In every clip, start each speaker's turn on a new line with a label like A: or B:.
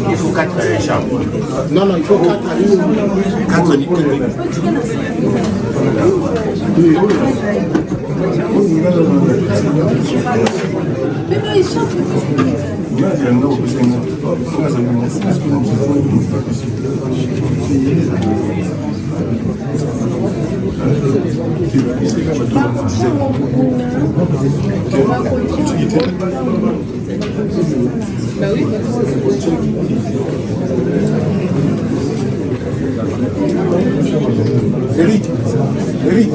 A: Il faut 4 chars.
B: Non, non, il faut 4
C: Bah oui.
B: Eric, Eric.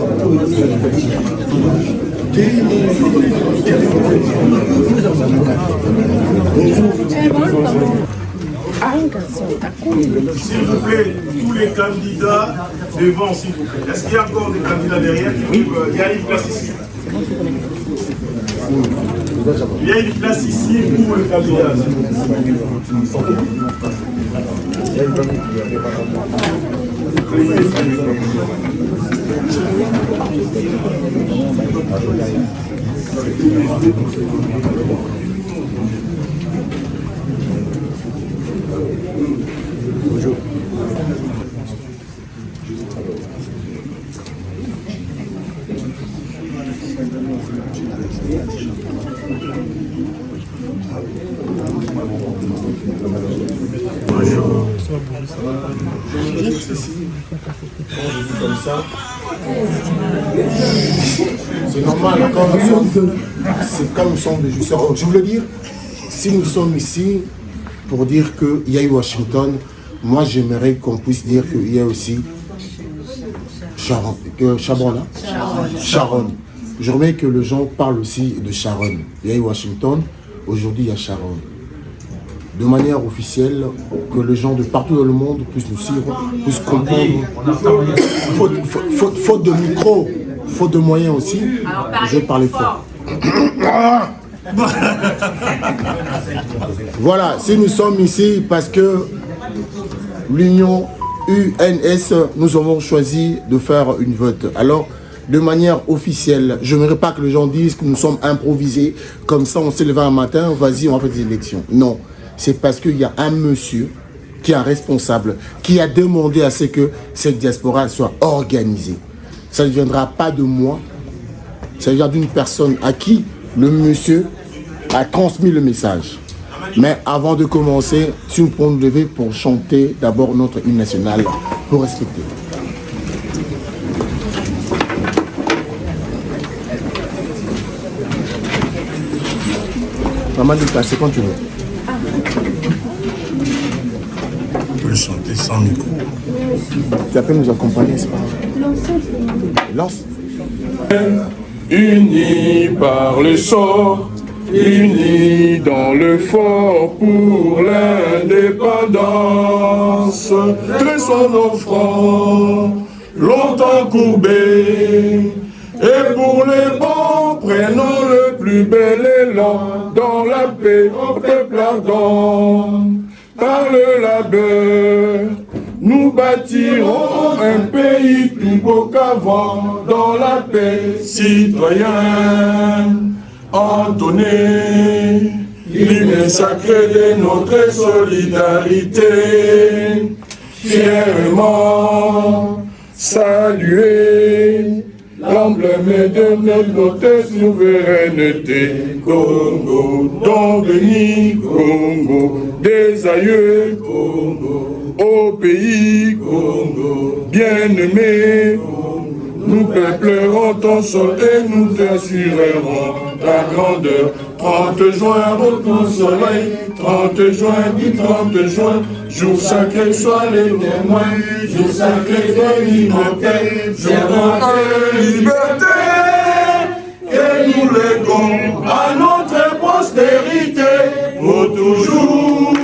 D: S'il vous plaît, tous les candidats devant, s'il vous plaît. Est-ce qu'il y a encore des candidats derrière? Il y a une place ici. Il y a une place ici pour les candidats.
B: Bonjour.
A: Comme ça.
B: C'est normal, c'est comme nous sommes des justeurs. Je voulais dire, si nous sommes ici pour dire qu'il y a eu Washington, moi j'aimerais qu'on puisse dire qu'il y a aussi Sharon. Sharon. J'aimerais que les gens parlent aussi de Sharon. Il y a eu Washington, aujourd'hui il y a Sharon. De manière officielle, que les gens de partout dans le monde puissent nous suivre, puissent comprendre. Faute de micro, faute de moyens aussi, je vais parler fort. Voilà, si nous sommes ici parce que l'Union UNS, nous avons choisi de faire une vote. Alors, de manière officielle, je n'aimerais pas que les gens disent que nous sommes improvisés, comme ça on s'est levé un matin, vas-y, on va faire des élections. Non. C'est parce qu'il y a un monsieur qui est un responsable, qui a demandé à ce que cette diaspora soit organisée. Ça ne viendra pas de moi, ça vient d'une personne à qui le monsieur a transmis le message. Mais avant de commencer, si nous pouvons nous lever pour chanter d'abord notre hymne national, pour respecter. Maman, de passer quand tu veux.
D: Chanter sans micro.
B: Tu as pu nous accompagner, c'est pas Lance.
D: Unis par le sort, unis dans le fort pour l'indépendance. Dressons nos fronts, longtemps courbés, et pour les bons, prenons le plus bel élan dans la paix au peuple ardent. Par le labeur, nous bâtirons un pays plus beau qu'avant, dans la paix citoyenne. Entonnez l'hymne sacré de notre solidarité, fièrement saluer l'emblème de notre souveraineté. Congo, don béni, Congo, des aïeux, Congo, au pays, Congo, bien-aimé, nous peuplerons ton sol et nous t'assurerons ta grandeur. 30 juin, retour soleil, 30 juin, dit 30 juin, jour sacré, sois les témoins, jour sacré de liberté, jour de liberté, et nous léguons à notre postérité pour toujours.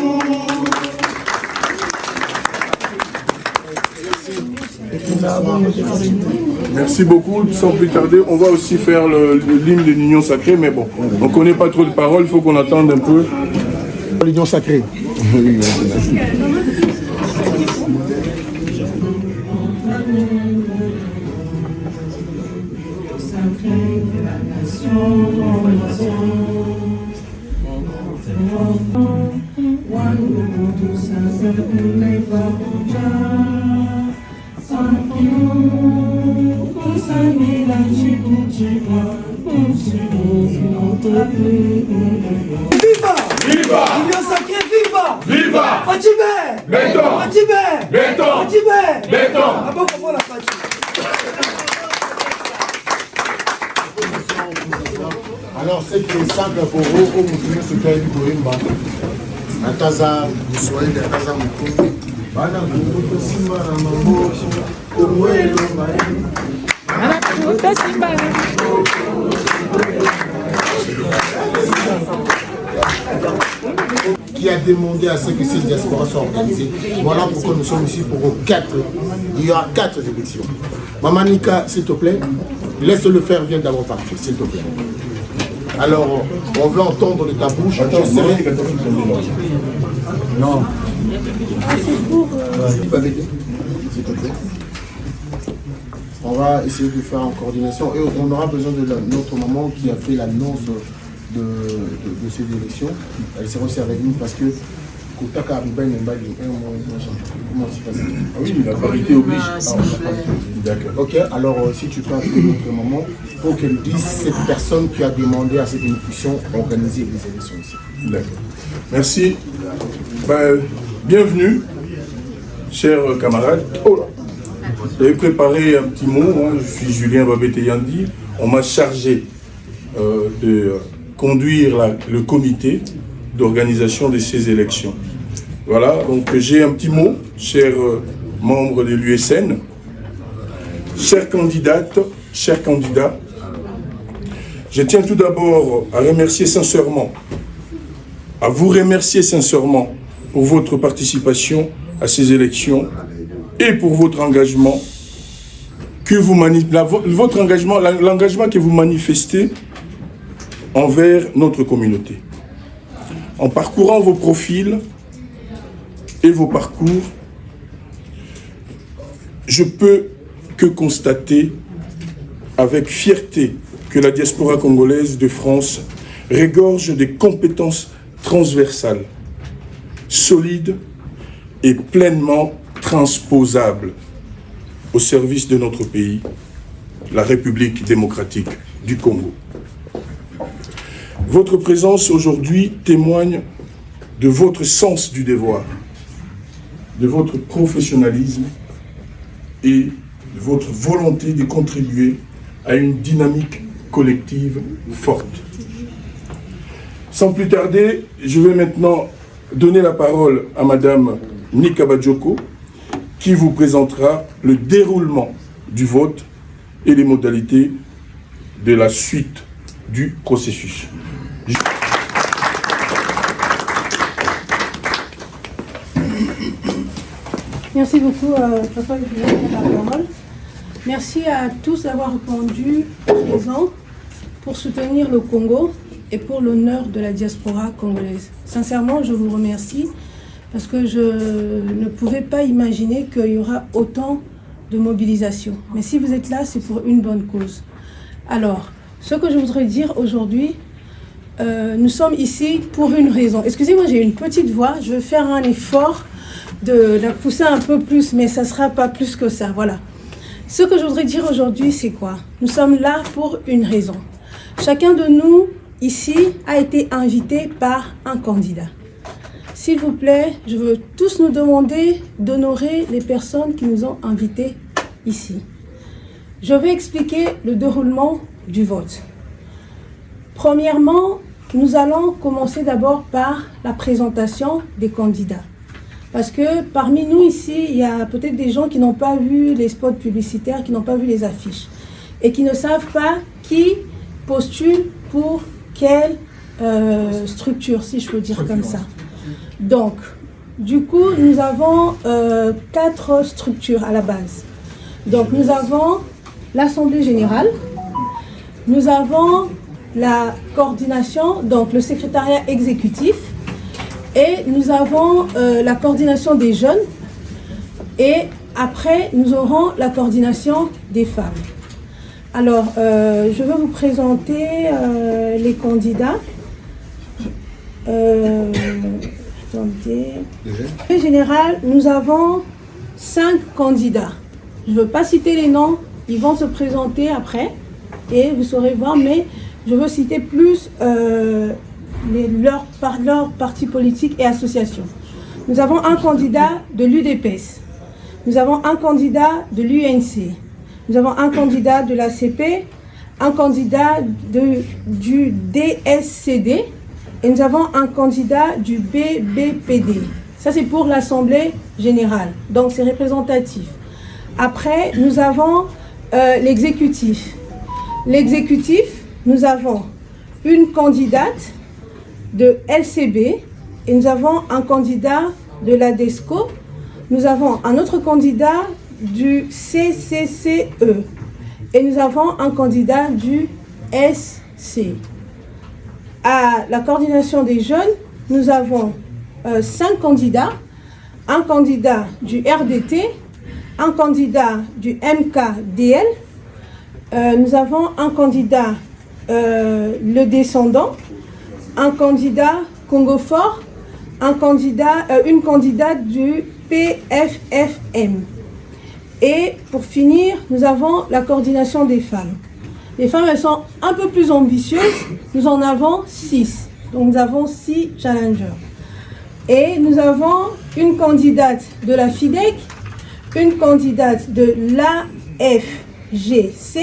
D: Merci beaucoup. Sans plus tarder, on va aussi faire l'hymne de l'Union sacrée, mais bon, on ne connaît pas trop de paroles, il faut qu'on attende un peu.
B: L'Union sacrée.
C: sacré de la nation.
E: Viva!
D: Viva!
E: Union sacrée, viva!
D: Viva!
E: Fatibé!
D: Béton!
E: Fatibé!
D: Béton!
E: Fatibé!
D: Béton!
E: Ah bon, comment la Fatibé?
B: Alors, c'est qui est simple pour vous, au Moutoumé, ce qu'il y a eu pour une banque. Nataza, vous soyez de Nataza Moutoumé. Bana Moutoumé, Simba, Namambo, Omoué, qui a demandé à ce que ces diasporas soient organisées. Voilà pourquoi nous sommes ici pour 4. Il y aura 4 élections. Maman Nika, s'il te plaît, laisse-le faire, viens d'abord partir, s'il te plaît. Alors, on veut entendre de ta bouche. Non. S'il te plaît. On va essayer de faire en coordination et on aura besoin de notre maman qui a fait l'annonce de ces élections. Elle sera aussi avec nous parce que
D: oui, la parité oblige.
B: D'accord. Ok, alors si tu peux appeler notre maman pour qu'elle dise cette personne qui a demandé à ce que nous puissions organiser les élections ici.
D: D'accord. Merci. Bienvenue, chers camarades. J'avais préparé un petit mot. Je suis Julien Babete-Yandi. On m'a chargé de conduire le comité d'organisation de ces élections. Voilà, donc j'ai un petit mot, chers membres de l'USN, chères candidates, chers candidats. Je tiens tout d'abord à remercier sincèrement, à vous remercier sincèrement pour votre participation à ces élections et pour votre engagement l'engagement que vous manifestez envers notre communauté. En parcourant vos profils et vos parcours, je peux que constater avec fierté que la diaspora congolaise de France regorge des compétences transversales, solides et pleinement transposables au service de notre pays, la République démocratique du Congo. Votre présence aujourd'hui témoigne de votre sens du devoir, de votre professionnalisme et de votre volonté de contribuer à une dynamique collective forte. Sans plus tarder, je vais maintenant donner la parole à Madame Nika Badioko, qui vous présentera le déroulement du vote et les modalités de la suite du processus.
F: Merci beaucoup, Papa Julien, pour la parole. Merci à tous d'avoir répondu présent pour soutenir le Congo et pour l'honneur de la diaspora congolaise. Sincèrement, je vous remercie parce que je ne pouvais pas imaginer qu'il y aura autant de mobilisation. Mais si vous êtes là, c'est pour une bonne cause. Alors, ce que je voudrais dire aujourd'hui, nous sommes ici pour une raison. Excusez-moi, j'ai une petite voix, je vais faire un effort de la pousser un peu plus, mais ça ne sera pas plus que ça, voilà. Ce que je voudrais dire aujourd'hui, c'est quoi? Nous sommes là pour une raison. Chacun de nous, ici, a été invité par un candidat. S'il vous plaît, je veux tous nous demander d'honorer les personnes qui nous ont invités ici. Je vais expliquer le déroulement du vote. Premièrement, nous allons commencer d'abord par la présentation des candidats. Parce que parmi nous ici, il y a peut-être des gens qui n'ont pas vu les spots publicitaires, qui n'ont pas vu les affiches et qui ne savent pas qui postule pour quelle structure, si je peux dire comme ça. Donc, du coup, nous avons 4 structures à la base. Donc, nous avons l'Assemblée générale, nous avons la coordination, donc le secrétariat exécutif, et nous avons la coordination des jeunes, et après, nous aurons la coordination des femmes. Alors, je vais vous présenter les candidats. Attendez. En général, nous avons 5 candidats. Je ne veux pas citer les noms, ils vont se présenter après et vous saurez voir, mais je veux citer plus leur parti politique et association. Nous avons un candidat de l'UDPS, nous avons un candidat de l'UNC, nous avons un candidat de l'ACP, un candidat du DSCD et nous avons un candidat du BBPD. Ça, c'est pour l'Assemblée générale, donc c'est représentatif. Après, nous avons l'exécutif. L'exécutif, nous avons une candidate de LCB et nous avons un candidat de l'ADESCO. Nous avons un autre candidat du CCCE et nous avons un candidat du SC. À la coordination des jeunes, nous avons 5 candidats, un candidat du RDT, un candidat du MKDL, nous avons un candidat le descendant, un candidat Congo Fort, une candidate du PFFM. Et pour finir, nous avons la coordination des femmes. Les femmes, elles sont un peu plus ambitieuses, nous en avons 6. Donc nous avons 6 challengers. Et nous avons une candidate de la FIDEC, une candidate de l'AFGC,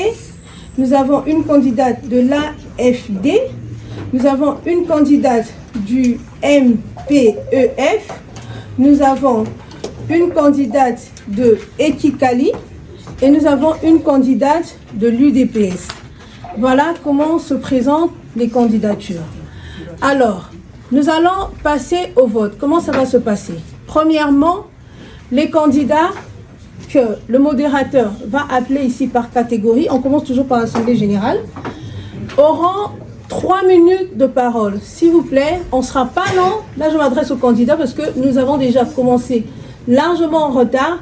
F: nous avons une candidate de l'AFD, nous avons une candidate du MPEF, nous avons une candidate de Ekikali et nous avons une candidate de l'UDPS. Voilà comment se présentent les candidatures. Alors, nous allons passer au vote. Comment ça va se passer? Premièrement, les candidats que le modérateur va appeler ici par catégorie, on commence toujours par l'Assemblée générale, auront 3 minutes de parole. S'il vous plaît, on ne sera pas long. Là, je m'adresse aux candidats parce que nous avons déjà commencé largement en retard.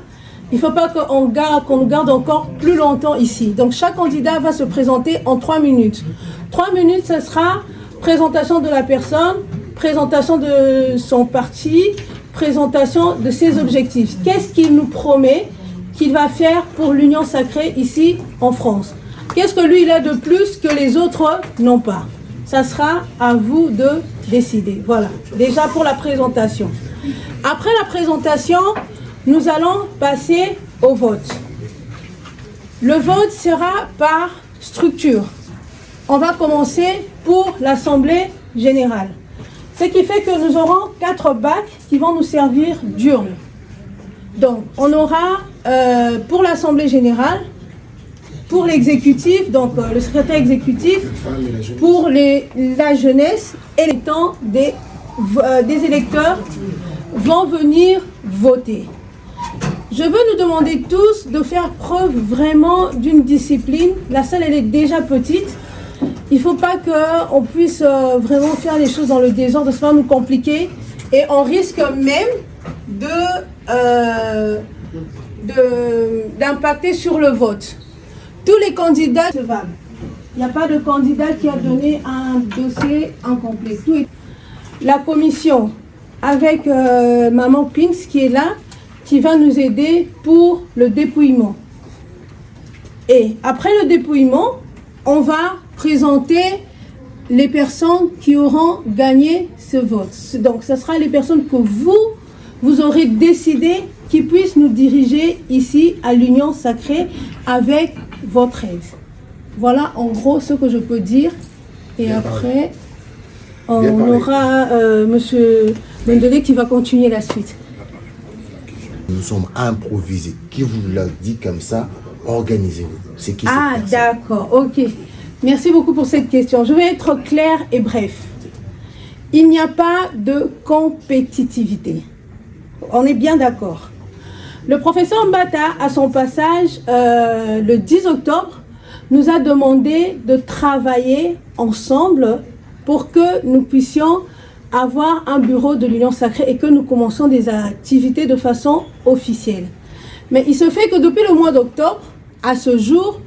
F: Il ne faut pas qu'on nous garde encore plus longtemps ici. Donc, chaque candidat va se présenter en 3 minutes. 3 minutes, ce sera présentation de la personne, présentation de son parti, présentation de ses objectifs. Qu'est-ce qu'il nous promet qu'il va faire pour l'Union sacrée ici en France? Qu'est-ce que lui, il a de plus que les autres n'ont pas? Ça sera à vous de décider. Voilà, déjà pour la présentation. Après la présentation, nous allons passer au vote. Le vote sera par structure. On va commencer pour l'Assemblée générale. Ce qui fait que nous aurons 4 bacs qui vont nous servir d'urne. Donc, on aura pour l'Assemblée générale, pour l'exécutif, donc le secrétaire exécutif, pour la jeunesse et les temps des électeurs vont venir voter. Je veux nous demander tous de faire preuve vraiment d'une discipline. La salle, elle est déjà petite. Il ne faut pas qu'on puisse vraiment faire les choses dans le désordre, ça va nous compliquer. Et on risque même d'impacter sur le vote. Tous les candidats se valent. Il n'y a pas de candidat qui a donné un dossier incomplet. La commission, avec Maman Pinks qui est là, qui va nous aider pour le dépouillement. Et après le dépouillement, on va présenter les personnes qui auront gagné ce vote. Donc, ce sera les personnes que vous aurez décidé qui puissent nous diriger ici à l'Union sacrée avec votre aide. Voilà en gros ce que je peux dire. Et bien après, on aura Monsieur Mendelé qui va continuer la suite.
B: Nous sommes improvisés. Qui vous l'a dit comme ça? Organisez-vous. C'est qui cette personne?
F: D'accord, ok. Merci beaucoup pour cette question. Je vais être claire et bref. Il n'y a pas de compétitivité. On est bien d'accord. Le professeur Mbata, à son passage le 10 octobre, nous a demandé de travailler ensemble pour que nous puissions avoir un bureau de l'Union sacrée et que nous commencions des activités de façon officielle. Mais il se fait que depuis le mois d'octobre, à ce jour,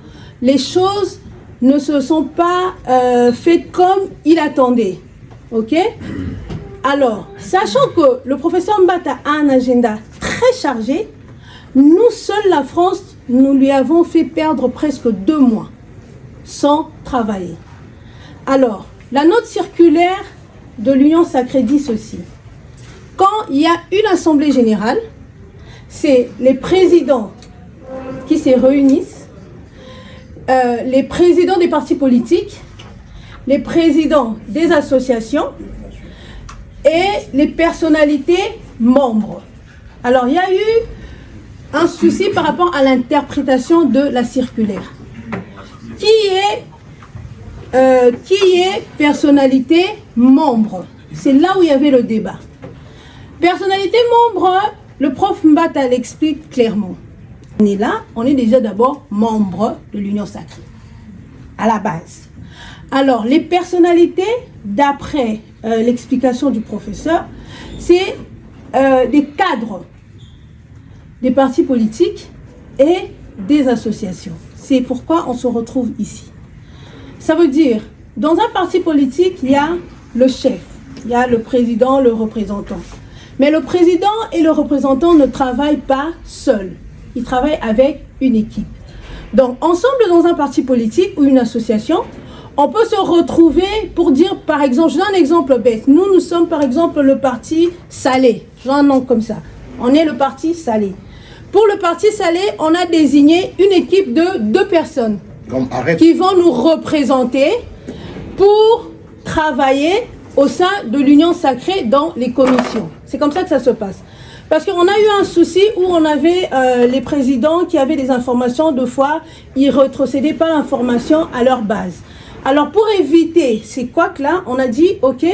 F: les choses ne se sont pas faites comme il attendait. Ok? Alors, sachant que le professeur Mbata a un agenda très chargé, nous seuls, la France, nous lui avons fait perdre presque 2 mois sans travailler. Alors, la note circulaire de l'Union Sacrée dit ceci. Quand il y a une assemblée générale, c'est les présidents qui se réunissent, les présidents des partis politiques, les présidents des associations et les personnalités membres. Alors, il y a eu un souci par rapport à l'interprétation de la circulaire. Qui est personnalité membre? C'est là où il y avait le débat. Personnalité membre, le prof Mbata l'explique clairement. On est là, on est déjà d'abord membre de l'Union Sacrée, à la base. Alors, les personnalités, d'après l'explication du professeur, c'est des cadres des partis politiques et des associations. C'est pourquoi on se retrouve ici. Ça veut dire, dans un parti politique, il y a le chef, il y a le président, le représentant. Mais le président et le représentant ne travaillent pas seuls. Ils travaillent avec une équipe. Donc, ensemble dans un parti politique ou une association, on peut se retrouver pour dire, par exemple, je donne un exemple bête. Nous sommes par exemple le parti Salé. J'ai un nom comme ça. On est le parti Salé. Pour le parti Salé, on a désigné une équipe de 2 personnes qui vont nous représenter pour travailler au sein de l'Union Sacrée dans les commissions. C'est comme ça que ça se passe. Parce qu'on a eu un souci où on avait les présidents qui avaient des informations, 2 fois, ils ne retrocédaient pas l'information à leur base. Alors pour éviter ces couacs-là, on a dit, ok,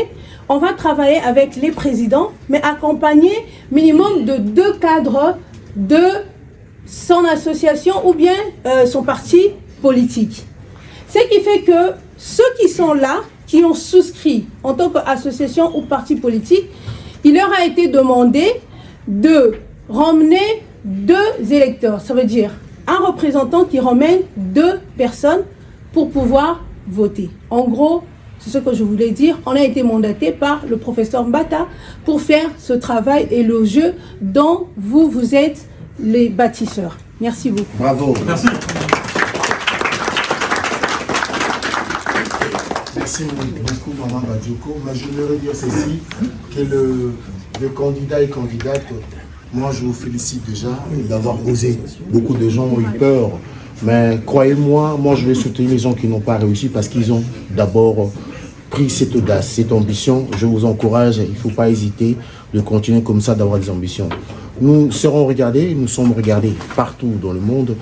F: on va travailler avec les présidents, mais accompagner minimum de 2 cadres de son association ou bien son parti politique. Ce qui fait que ceux qui sont là, qui ont souscrit en tant qu'association ou parti politique, il leur a été demandé de ramener 2 électeurs. Ça veut dire un représentant qui ramène 2 personnes pour pouvoir voter. En gros, c'est ce que je voulais dire. On a été mandaté par le professeur Mbata pour faire ce travail et le jeu dont vous êtes les bâtisseurs. Merci beaucoup.
B: Bravo.
A: Merci.
B: Merci beaucoup, Maman Badjoko. Mais je voudrais dire ceci, que le candidat et candidate, moi je vous félicite déjà d'avoir osé. Beaucoup de gens ont eu peur. Mais croyez-moi, moi je vais soutenir les gens qui n'ont pas réussi parce qu'ils ont d'abord pris cette audace, cette ambition. Je vous encourage, il ne faut pas hésiter de continuer comme ça, d'avoir des ambitions. Nous serons regardés, nous sommes regardés partout dans le monde.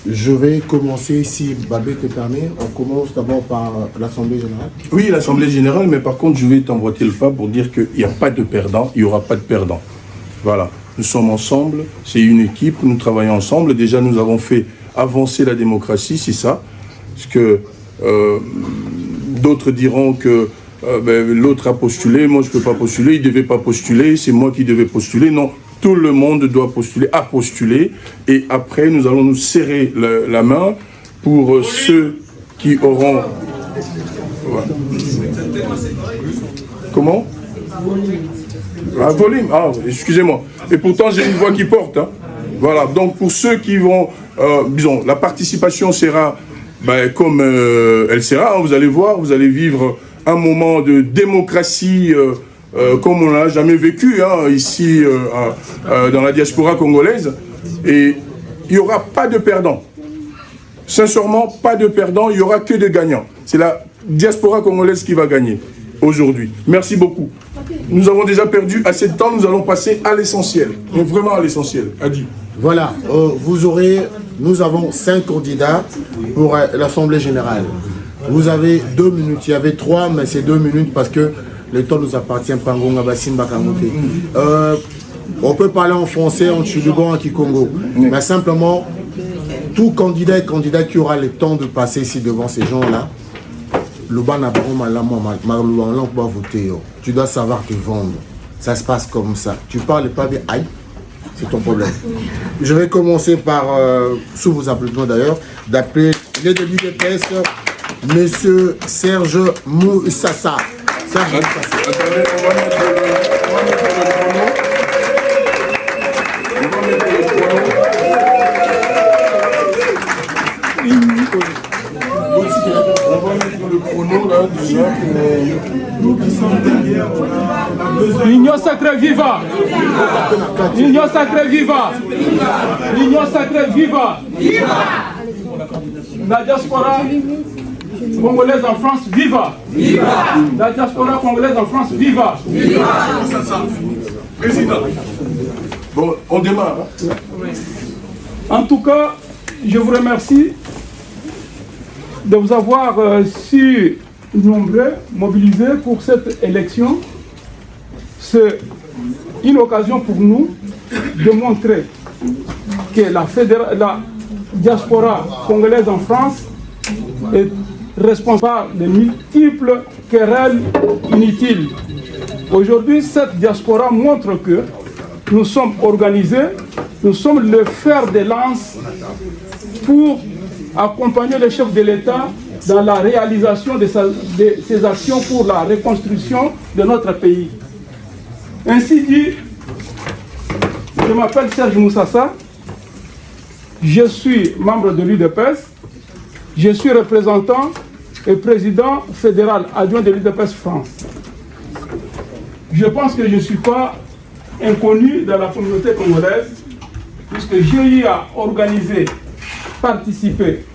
B: Je vais commencer, si Babé te permet, on commence d'abord par l'Assemblée Générale.
D: Oui, l'Assemblée Générale, mais par contre, je vais t'emboîter le pas pour dire qu'il n'y a pas de perdant, il n'y aura pas de perdant. Voilà, nous sommes ensemble, c'est une équipe, nous travaillons ensemble. Déjà, nous avons fait avancer la démocratie, c'est ça. Parce que d'autres diront que l'autre a postulé, moi je ne peux pas postuler, il ne devait pas postuler, c'est moi qui devais postuler. Non, tout le monde doit postuler, a postulé. Et après, nous allons nous serrer la main pour ceux qui auront... Voilà. Comment? Un volume. Ah, excusez-moi. Et pourtant, j'ai une voix qui porte. Hein. Voilà. Donc, pour ceux qui vont... disons, la participation sera comme elle sera. Hein, vous allez voir, vous allez vivre un moment de démocratie comme on n'a jamais vécu hein, ici dans la diaspora congolaise. Et il n'y aura pas de perdants. Sincèrement, pas de perdants, il n'y aura que de gagnants. C'est la diaspora congolaise qui va gagner aujourd'hui. Merci beaucoup. Nous avons déjà perdu assez de temps, nous allons passer à l'essentiel. Vraiment à l'essentiel. Adi.
B: Voilà, nous avons 5 candidats pour l'Assemblée Générale. Vous avez 2 minutes, il y avait 3, mais c'est 2 minutes parce que le temps nous appartient. On peut parler en français, en Tchoulouban, en Kikongo, mais simplement, tout candidat et candidate qui aura le temps de passer ici devant ces gens-là, tu dois savoir te vendre. Ça se passe comme ça. Tu parles pas bien, aïe, c'est ton problème. Je vais commencer par, sous vos applaudissements d'ailleurs, d'appeler vient de l'UDPS, Monsieur Serge Moussassa. Serge Moussassa.
D: Attendez, on va mettre le chrono. On va mettre le chrono là déjà.
G: Nous qui sommes derrière, on a besoin.
H: L'Union sacrée viva! L'Union sacrée viva! L'Union sacrée viva! La diaspora congolaise en France viva! La diaspora congolaise en France viva!
D: Président. Bon, on démarre.
H: En tout cas, je vous remercie de vous avoir si nombreux mobilisés pour cette élection. C'est une occasion pour nous de montrer que la diaspora congolaise en France est responsable de multiples querelles inutiles. Aujourd'hui, cette diaspora montre que nous sommes organisés, nous sommes le fer de lance pour accompagner le chef de l'État dans la réalisation de ses actions pour la reconstruction de notre pays. Ainsi dit, je m'appelle Serge Moussassa, je suis membre de l'UDPS, je suis représentant et président fédéral adjoint de l'UDPS France. Je pense que je ne suis pas inconnu dans la communauté congolaise, puisque j'ai eu à organiser, participer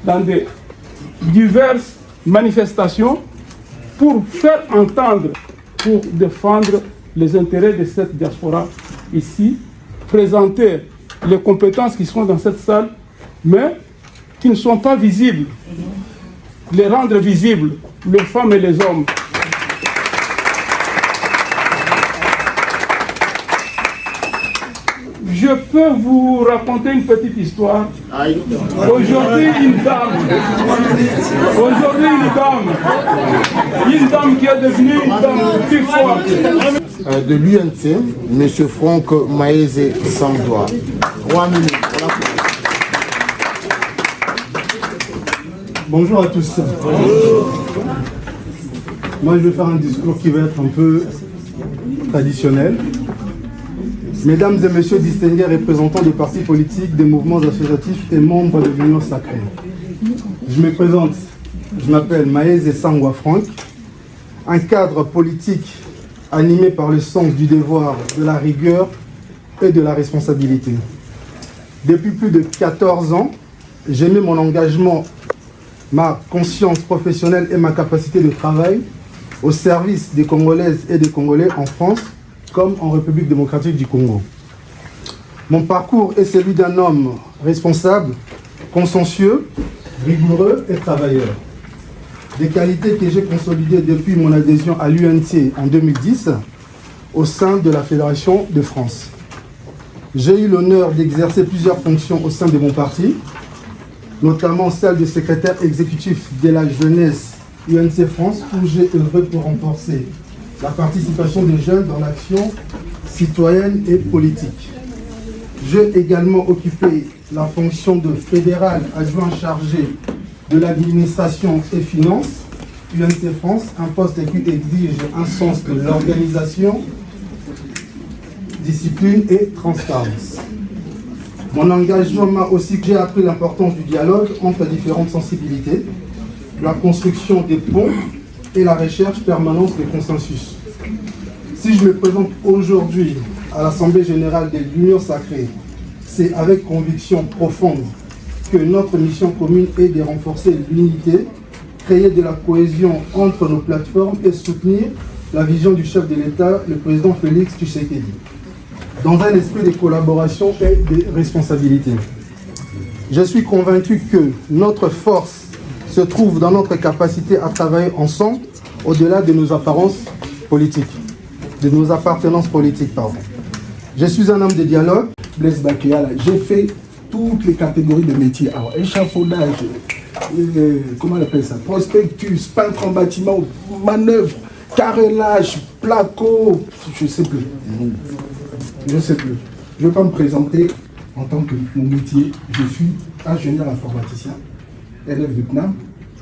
H: dans des diverses manifestations pour faire entendre, pour défendre les intérêts de cette diaspora ici, présenter les compétences qui sont dans cette salle, mais qui ne sont pas visibles, les rendre visibles, les femmes et les hommes. Je peux vous raconter une petite histoire. Aujourd'hui, une dame qui est devenue une dame plus forte.
B: De l'UNC, M. Franck Maëze Sandoa. 3 minutes.
G: Bonjour à tous. Moi, je vais faire un discours qui va être un peu traditionnel. Mesdames et messieurs distingués représentants des partis politiques, des mouvements associatifs et membres de l'Union sacrée. Je me présente, je m'appelle Maëze Sandoa Franck, un cadre politique animé par le sens du devoir, de la rigueur et de la responsabilité. Depuis plus de 14 ans, j'ai mis mon engagement, ma conscience professionnelle et ma capacité de travail au service des Congolaises et des Congolais en France comme en République démocratique du Congo. Mon parcours est celui d'un homme responsable, consciencieux, rigoureux et travailleur. Des qualités que j'ai consolidées depuis mon adhésion à l'UNC en 2010 au sein de la Fédération de France. J'ai eu l'honneur d'exercer plusieurs fonctions au sein de mon parti, notamment celle de secrétaire exécutif de la jeunesse UNC France, où j'ai œuvré pour renforcer la participation des jeunes dans l'action citoyenne et politique. J'ai également occupé la fonction de fédéral adjoint chargé de l'administration et finances, UNC France, un poste qui exige un sens de l'organisation, discipline et transparence. Mon engagement m'a aussi, j'ai appris l'importance du dialogue entre différentes sensibilités, la construction des ponts et la recherche permanente de consensus. Si je me présente aujourd'hui à l'Assemblée générale de l'Union sacrée, c'est avec conviction profonde que notre mission commune est de renforcer l'unité, créer de la cohésion entre nos plateformes et soutenir la vision du chef de l'État, le président Félix Tshisekedi, dans un esprit de collaboration et de responsabilité. Je suis convaincu que notre force se trouve dans notre capacité à travailler ensemble au-delà de nos apparences politiques, de nos appartenances politiques, pardon. Je suis un homme de dialogue.
I: Blaise Bakéala, j'ai fait toutes les catégories de métiers. Alors, échafaudage, comment on appelle ça? Prospectus, peintre en bâtiment, manœuvre, carrelage, placo, je ne sais plus. Je ne sais plus. Je ne vais pas me présenter en tant que mon métier. Je suis ingénieur informaticien. élève du CNAM,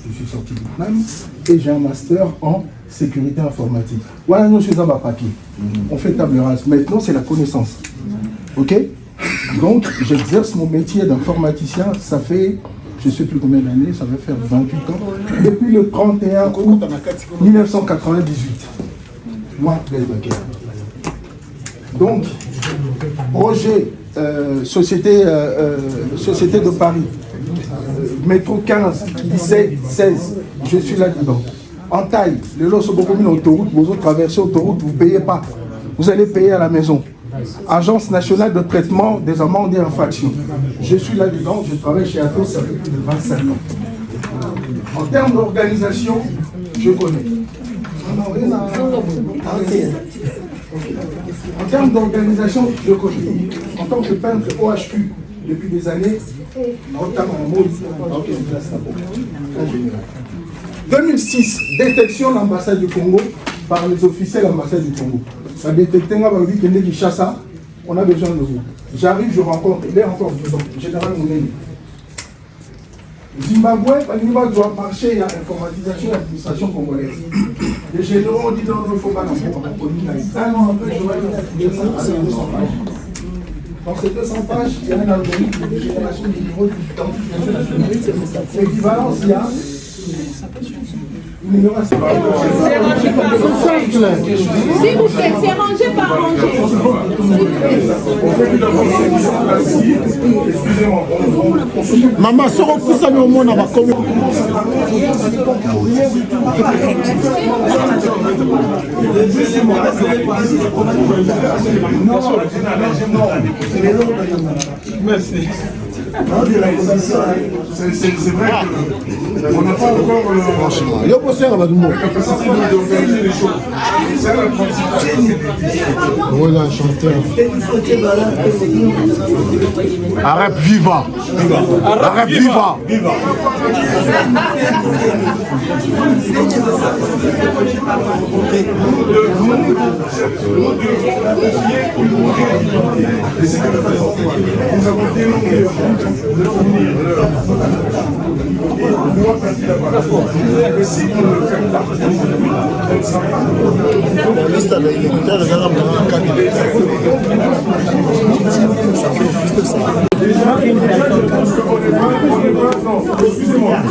I: je suis sorti du CNAM, et j'ai un master en sécurité informatique. Voilà, nous sommes à papier. On fait table rase. Maintenant, c'est la connaissance. Ok? Donc, j'exerce mon métier d'informaticien, ça fait, je ne sais plus combien d'années, ça va faire 28 ans, depuis le 31 août 1998. Moi, donc, projet Société de Paris, métro 15, 17, 16, je suis là-dedans. En taille, le lot sur beaucoup de l'autoroute, vous autres traversez l'autoroute, vous ne payez pas. Vous allez payer à la maison. Agence nationale de traitement des amendes et infractions. Je suis là-dedans, je travaille chez Atos, ça fait plus de 25 ans. En termes d'organisation, je connais. En termes d'organisation, je connais. En tant que peintre OHQ, depuis des années, notamment en mode, 2006, détection de l'ambassade du Congo par les officiels de l'ambassade du Congo. La détection, on a besoin de vous. J'arrive, je rencontre, il est encore vivant, général Mouneni. Zimbabwe, il doit marcher, il y a informatisation et administration congolaise. Les généraux ont dit non, il ne faut pas l'envoyer. Un an après, je vais dire 200 pages. Dans ces 200 pages, il y a un algorithme de génération du niveau d'identification nationale. L'équivalence, il y a une numération.
F: S'il vous plaît, c'est rangé par rangé.
B: Maman, ce repousse à nos monde, on va communiquer.
D: Merci. C'est vrai qu'on n'a pas encore la capacité d'organiser les choses. C'est l'apprentissage.
B: Voilà, chanteur. Arrête, viva. Arrête, viva.
D: Nous avons dénommé on doit partir là-bas. Mais si on ne le fait pas, on ne sera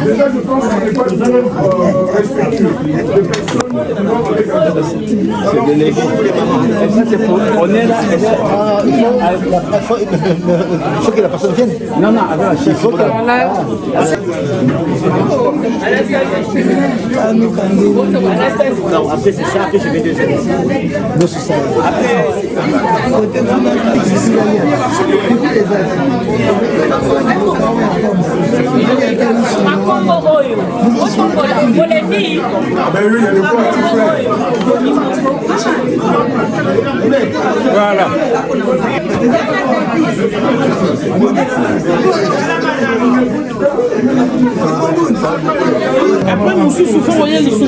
D: Déjà, je pense qu'on n'est pas toujours respectueux. Les personnes
A: On est là. Il faut que la personne vienne. Non, non, il faut que non, après c'est ça, après je vais te dire. Non, c'est ça.
H: Voilà.
E: Après, mon sous, il faut rien les sous.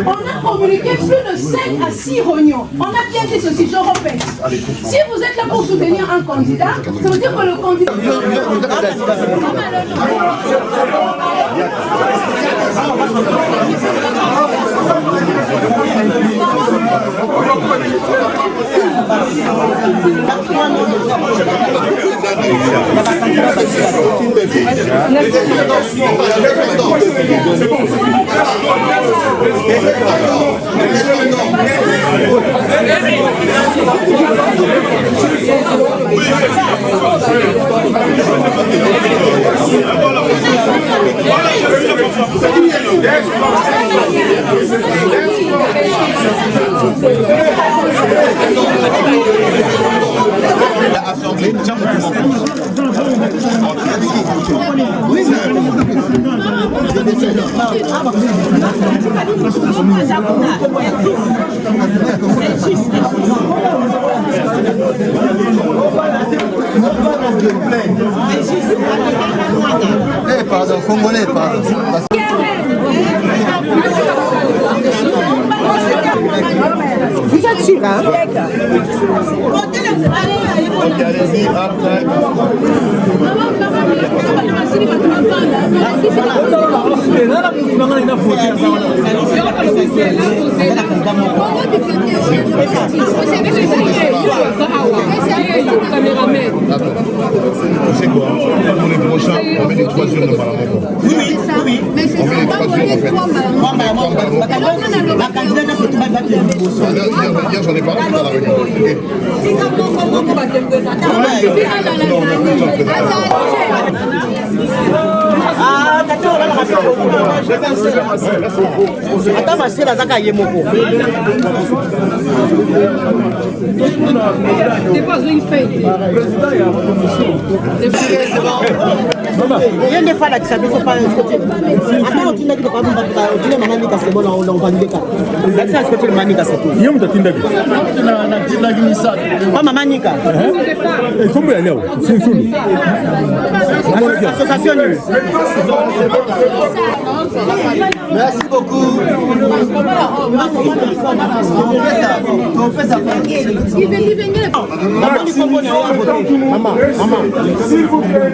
F: On a communiqué plus de 5 à 6 réunions. On a bien dit ceci, je répète. Si vous êtes là pour soutenir un candidat, ça veut dire que le candidat...
A: Assemblée, Pardon, congolais, pardon.
J: Vous êtes sûr, hein?
A: Ok, allez-y, après.
D: C'est quoi? Pour les prochains, on met les troisièmes de Malamoko.
J: Oui. Mais c'est
D: On met les troisièmes en fait. Hier, j'en ai parlé dans la réunion.
J: Rien ne fait là que ça ne soit pas un côté. Attends, tu n'as dit pas tu n'as pas dit que c'est bon, on va dire que ça. C'est le manika, c'est tout.
A: Yom Tatinda.
J: Pas manika.
A: Et combien elle est? C'est tout.
J: Association.
A: Merci beaucoup.
B: Maman.
D: S'il vous plaît.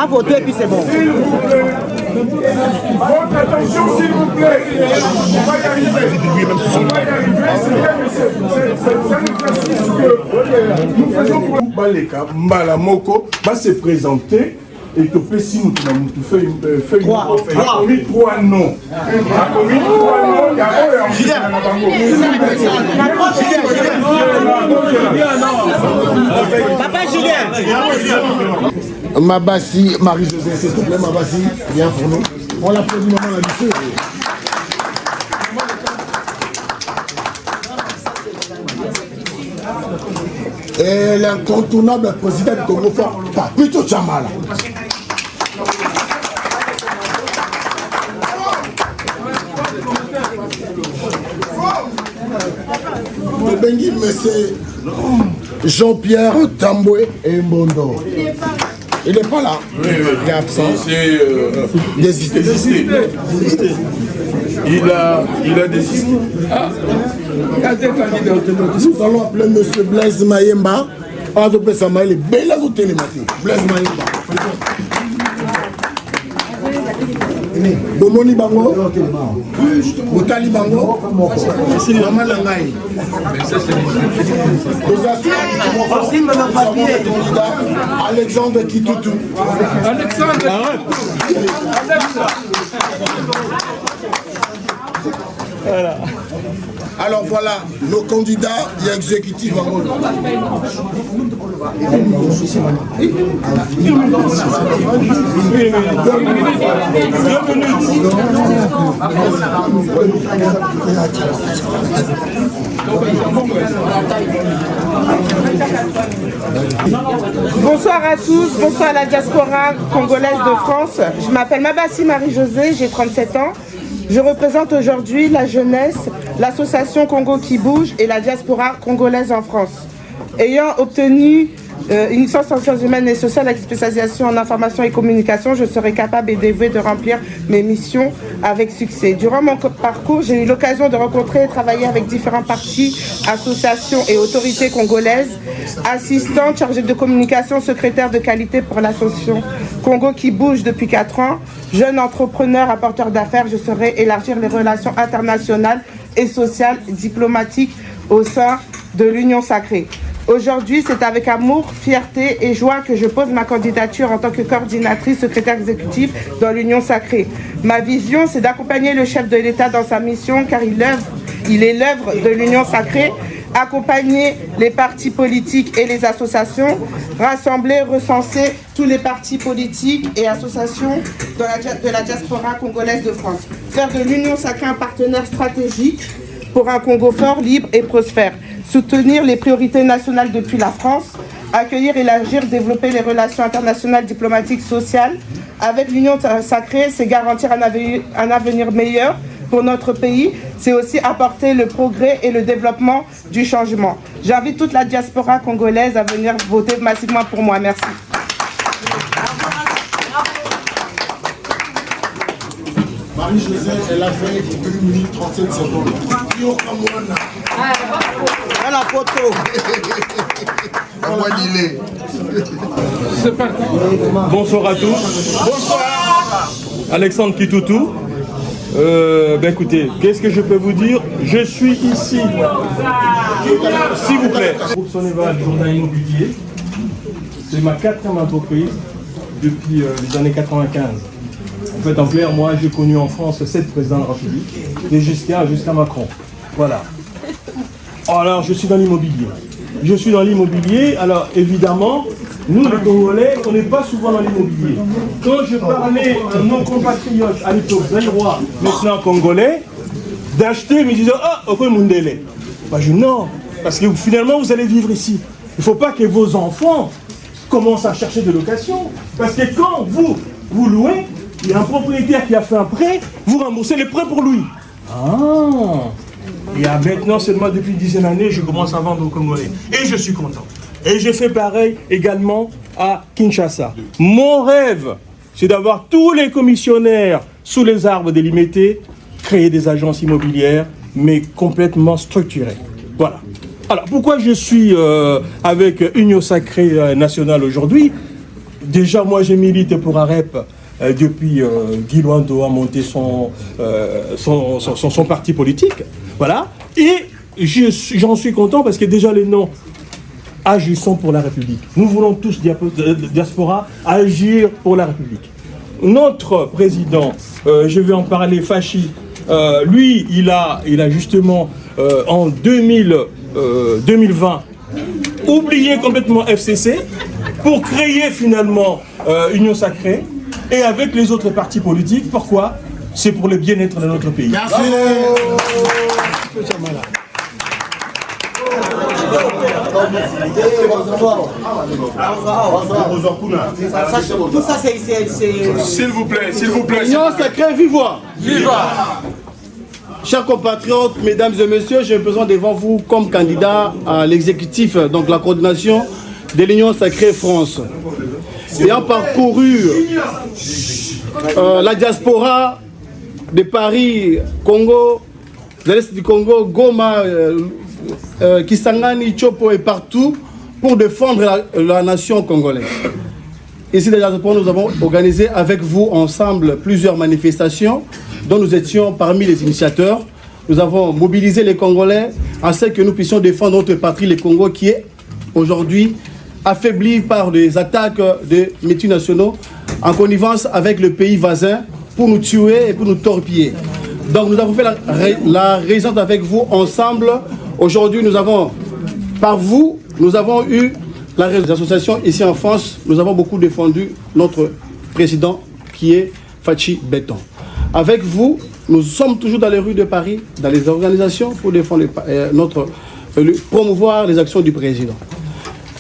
J: À voter, puis c'est bon.
D: S'il vous plaît. Votre attention, s'il vous plaît. On va y arriver. C'est un exercice que nous faisons pour Baleka, Malamoko, va se présenter. Et que si nous fait une trois noms.
J: Papa Julien.
B: Mabassi, Marie-Josée, s'il te plaît, Mabassi, viens pour nous. On l'applaudit, maman, la lycée. Et l'incontournable président du Congo, Papito Chamala. Bengi Messé, Jean-Pierre Tamboué et Mbondo. Il n'est pas là.
D: Oui.
B: Il est absent.
D: C'est
B: désisté.
D: Il a désisté.
B: Nous allons appeler M. Blaise Mayemba. On va appeler ça Maël. Blaise Mayemba. Bomoni Bango, Boutali Bango, Maman Langaï. Alexandre Kitoutou. Voilà. Alors voilà, nos candidats et exécutifs en rôle.
J: Bonsoir à tous, bonsoir à la diaspora congolaise de France. Je m'appelle Mabassi Marie-Josée, j'ai 37 ans. Je représente aujourd'hui la jeunesse, l'association Congo qui bouge et la diaspora congolaise en France. Ayant obtenu une licence en sciences humaines et sociales avec spécialisation en information et communication, je serai capable et dévouée de remplir mes missions avec succès. Durant mon parcours, j'ai eu l'occasion de rencontrer et travailler avec différents partis, associations et autorités congolaises, assistante, chargée de communication, secrétaire de qualité pour l'association Congo qui bouge depuis 4 ans, jeune entrepreneur, apporteur d'affaires. Je saurai élargir les relations internationales et sociales, diplomatiques au sein de l'Union sacrée. Aujourd'hui, c'est avec amour, fierté et joie que je pose ma candidature en tant que coordinatrice secrétaire exécutive dans l'Union sacrée. Ma vision, c'est d'accompagner le chef de l'État dans sa mission car il est l'œuvre de l'Union sacrée, accompagner les partis politiques et les associations, rassembler, recenser tous les partis politiques et associations de la diaspora congolaise de France, faire de l'Union sacrée un partenaire stratégique pour un Congo fort, libre et prospère, soutenir les priorités nationales depuis la France, accueillir, élargir, développer les relations internationales, diplomatiques, sociales. Avec l'Union sacrée, c'est garantir un avenir meilleur pour notre pays. C'est aussi apporter le progrès et le développement du changement. J'invite toute la diaspora congolaise à venir voter massivement pour moi. Merci.
B: Marie-Josée, elle a fait 1 minute 37 secondes.
J: La photo.
H: C'est parti.
K: Bonsoir à tous. Bonsoir. Alexandre Kitoutou. Écoutez, qu'est-ce que je peux vous dire? Je suis ici. S'il vous plaît. Groupe Sonneval, journal immobilier. C'est ma 4e entreprise depuis les années 95. En fait, en clair, moi, j'ai connu en France 7 présidents de la République, jusqu'à Macron. Voilà. Alors, je suis dans l'immobilier. Je suis dans l'immobilier, alors évidemment, nous les Congolais, on n'est pas souvent dans l'immobilier. Quand je parlais à nos compatriotes, à l'époque, zaïrois, maintenant congolais, d'acheter, ils me disaient, ah, ok, Mundele. Bah, je dis non, parce que finalement, vous allez vivre ici. Il ne faut pas que vos enfants commencent à chercher des locations. Parce que quand vous louez, il y a un propriétaire qui a fait un prêt, vous remboursez le prêt pour lui. Ah! Et maintenant, seulement depuis une dizaine d'années, je commence à vendre aux Congolais. Et je suis content. Et je fais pareil également à Kinshasa. Mon rêve, c'est d'avoir tous les commissionnaires sous les arbres délimités, créer des agences immobilières, mais complètement structurées. Voilà. Alors, pourquoi je suis avec Union Sacrée Nationale aujourd'hui? Déjà, moi, j'ai milité pour AREP depuis Guy Luando a monté son parti politique. Voilà. Et j'en suis content parce que déjà les noms agissons pour la République. Nous voulons tous, diaspora, agir pour la République. Notre président, je vais en parler, Fachi, lui, il a justement en 2020 oublié complètement FCC pour créer finalement Union Sacrée et avec les autres partis politiques. Pourquoi? C'est pour le bien-être de notre pays.
B: Merci.
D: S'il vous plaît.
A: Union Sacrée, viva! Viva! Chers compatriotes, mesdames et messieurs, je me présente devant vous comme candidat à l'exécutif, donc la coordination de l'Union Sacrée France. Ayant parcouru la diaspora de Paris, Congo, de l'Est du Congo, Goma, Kisangani, Chopo et partout pour défendre la nation congolaise. Ici, déjà, nous avons organisé avec vous ensemble plusieurs manifestations dont nous étions parmi les initiateurs. Nous avons mobilisé les Congolais afin que nous puissions défendre notre patrie, le Congo, qui est aujourd'hui affaibli par les attaques des multinationaux en connivence avec le pays voisin pour nous tuer et pour nous torpiller. Donc nous avons fait la résistance avec vous ensemble. Aujourd'hui, nous avons, par vous, nous avons eu la association ici en France. Nous avons beaucoup défendu notre président qui est Fachi Béton. Avec vous, nous sommes toujours dans les rues de Paris, dans les organisations pour défendre promouvoir les actions du président.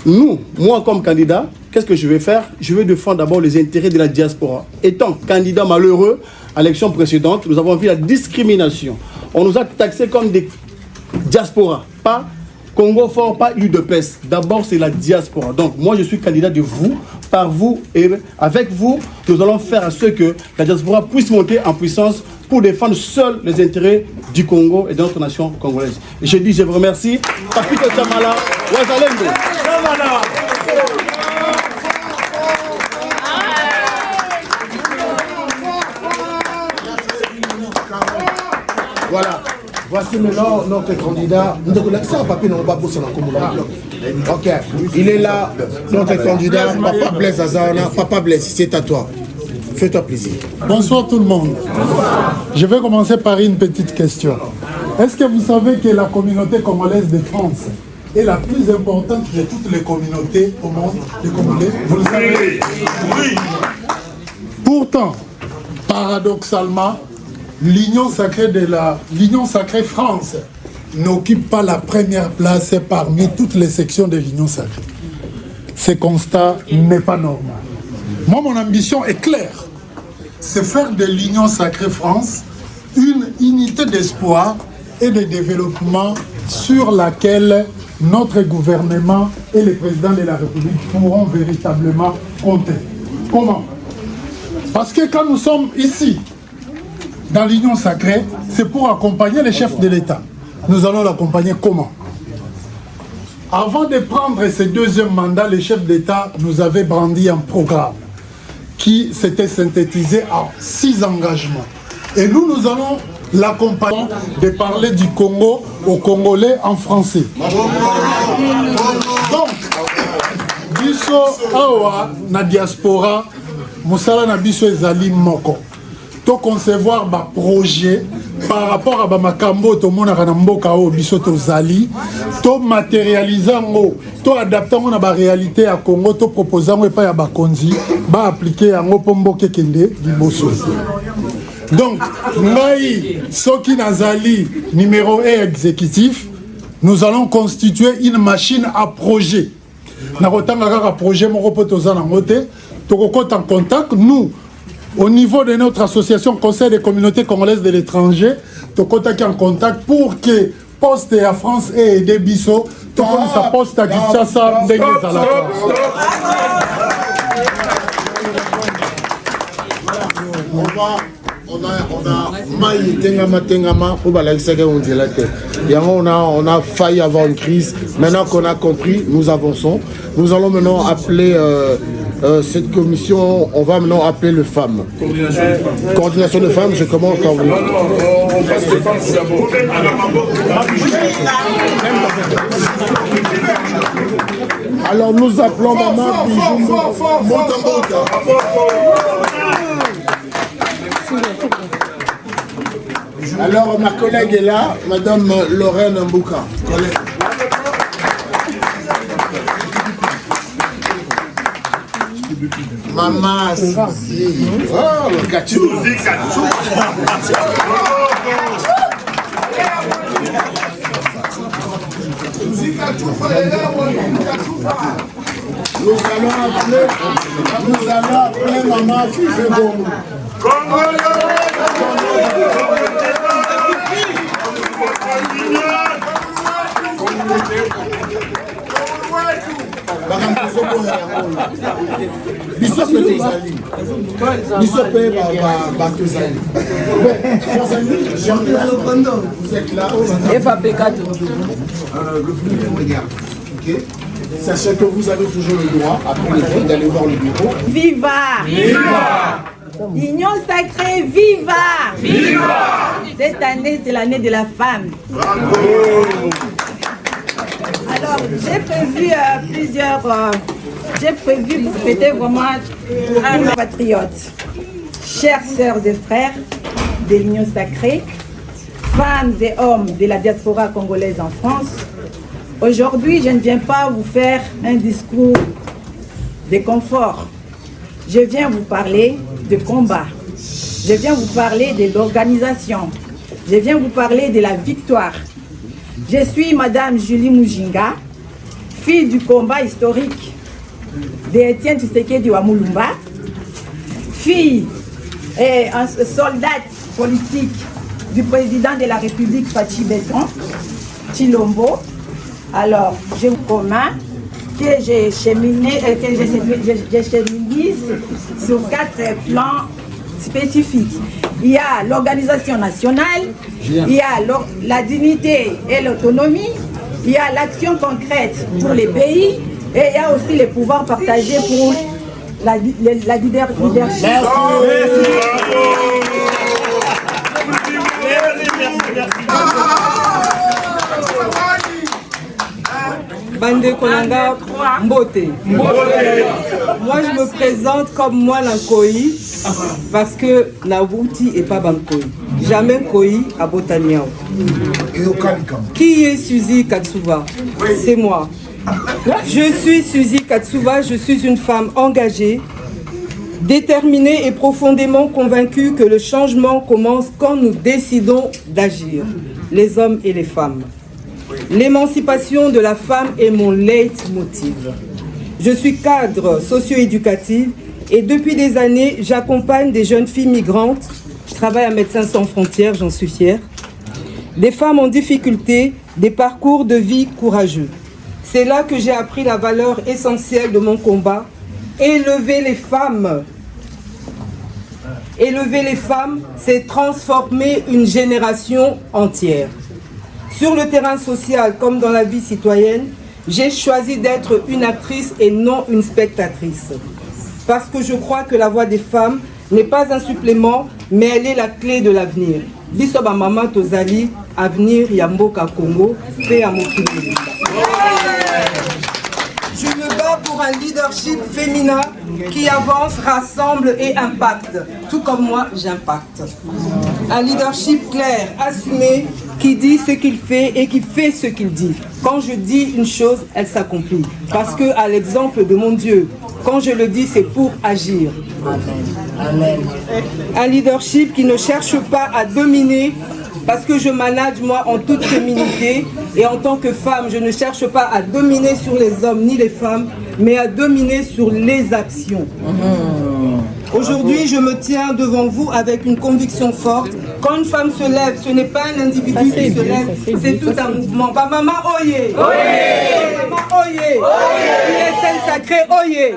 A: Nous, moi comme candidat, qu'est-ce que je vais faire? Je vais défendre d'abord les intérêts de la diaspora. Étant candidat malheureux à l'élection précédente, nous avons vu la discrimination. On nous a taxés comme des diasporas, pas Congo fort, pas UDPS. D'abord, c'est la diaspora. Donc, moi, je suis candidat de vous, par vous et avec vous. Nous allons faire à ce que la diaspora puisse monter en puissance pour défendre seuls les intérêts du Congo et de notre nation congolaise. Et je dis, je vous remercie. Papito Chamala, Wazalendo.
I: Voilà. Voici maintenant notre candidat. Ok. Il est là, notre candidat, Papa Blaise Azana. Papa Blaise, c'est à toi. Fais-toi plaisir.
L: Bonsoir tout le monde. Je vais commencer par une petite question. Est-ce que vous savez que la communauté congolaise de France est la plus importante de toutes les communautés au monde, les Congolais? Vous le savez? Oui. Pourtant, paradoxalement, l'Union Sacrée France n'occupe pas la première place parmi toutes les sections de l'Union Sacrée. ce constat n'est pas normal. Moi, mon ambition est claire. C'est faire de l'Union Sacrée France une unité d'espoir et de développement sur laquelle notre gouvernement et le président de la République pourront véritablement compter. Comment? Parce que quand nous sommes ici, dans l'Union Sacrée, c'est pour accompagner les chefs de l'État. Nous allons l'accompagner comment? Avant de prendre ce deuxième mandat, les chefs d'État nous avaient brandi un programme qui s'était synthétisé en 6 engagements. Et nous allons l'accompagner de parler du Congo aux Congolais en français. Donc, biso awa na diaspora, musala na biso ezali moko. To concevoir ba projet par rapport à ba makambo to monaka na mboka o biso to zali, to matérialiser ngo, to adapter ngo na ba réalité ya Congo, to proposer ngo epa ya ba konzi, ba appliquer yango po mboka kende liboso. Donc, Ngai Soki Nazali, numéro 1 exécutif, nous allons constituer une machine à projet. Nous avons un projet, nous sommes en contact. Nous, au niveau de notre association Conseil des communautés congolaises de l'étranger, nous sommes en contact pour que Poste à France et des Bissot, tout comme ça Poste à Kinshasa,
B: on a maï tengama pour balaxer on dit la tête. On a failli avoir une crise. Maintenant qu'on a compris, nous avançons. Nous allons maintenant appeler cette commission. On va maintenant appeler le FAM. Coordination de femmes. Je commence par vous.
D: On passe les femmes d'abord.
B: Alors nous appelons Maman Bijou Montamboka. Alors ma collègue est là, Madame Lorraine Mbouka. Maman Suzy. Oh, le gâteau. Nous allons appeler Maman Fifé Bongo. Vous êtes là. Sachez que vous avez toujours le droit, après le temps, d'aller voir le bureau.
M: Viva! Viva! Union sacrée, viva! Viva! Cette année, c'est l'année de la femme. Bravo! Alors, j'ai prévu pour fêter vraiment pour nos patriotes. Chères sœurs et frères de l'Union sacrée, femmes et hommes de la diaspora congolaise en France, aujourd'hui, je ne viens pas vous faire un discours de confort. Je viens vous parler de combat. Je viens vous parler de l'organisation. Je viens vous parler de la victoire. Je suis Madame Julie Mujinga, fille du combat historique d'Étienne Tshisekedi Wamulumba, fille et soldate politique du président de la République Fachi Béton, Chilombo. Alors, je vous promets que j'ai cheminé, sur 4 plans spécifiques. Il y a l'organisation nationale, il y a la dignité et l'autonomie, il y a l'action concrète pour les pays et il y a aussi les pouvoirs partagés pour la leadership.
N: Bande Konanga Mbote. Moi je me présente comme moi l'Ankoï parce que Nabuti et pas Bankoï. Jamais Nkoï à Botaniao. Qui est Suzy Katsuva? C'est moi. Je suis Suzy Katsuva, je suis une femme engagée, déterminée et profondément convaincue que le changement commence quand nous décidons d'agir, les hommes et les femmes. L'émancipation de la femme est mon leitmotiv. Je suis cadre socio-éducative et depuis des années, j'accompagne des jeunes filles migrantes. Je travaille à Médecins sans frontières, j'en suis fière. Des femmes en difficulté, des parcours de vie courageux. C'est là que j'ai appris la valeur essentielle de mon combat. Élever les femmes. Élever les femmes, c'est transformer une génération entière. Sur le terrain social comme dans la vie citoyenne, j'ai choisi d'être une actrice et non une spectatrice. Parce que je crois que la voix des femmes n'est pas un supplément, mais elle est la clé de l'avenir. Biso ba mama tozali avenir ya mboka Congo pe ya mokili. Je me bats pour un leadership féminin qui avance, rassemble et impacte. Tout comme moi, j'impacte. Un leadership clair, assumé, qui dit ce qu'il fait et qui fait ce qu'il dit. Quand je dis une chose, elle s'accomplit. Parce que, à l'exemple de mon Dieu, quand je le dis, c'est pour agir. Amen. Un leadership qui ne cherche pas à dominer, parce que je manage moi en toute féminité et en tant que femme, je ne cherche pas à dominer sur les hommes ni les femmes, mais à dominer sur les actions. Aujourd'hui, je me tiens devant vous avec une conviction forte. Quand une femme se lève, ce n'est pas un individu qui se lève, c'est tout un mouvement. Bah maman, oyez! Maman, oyez! ISL sacré, oyez!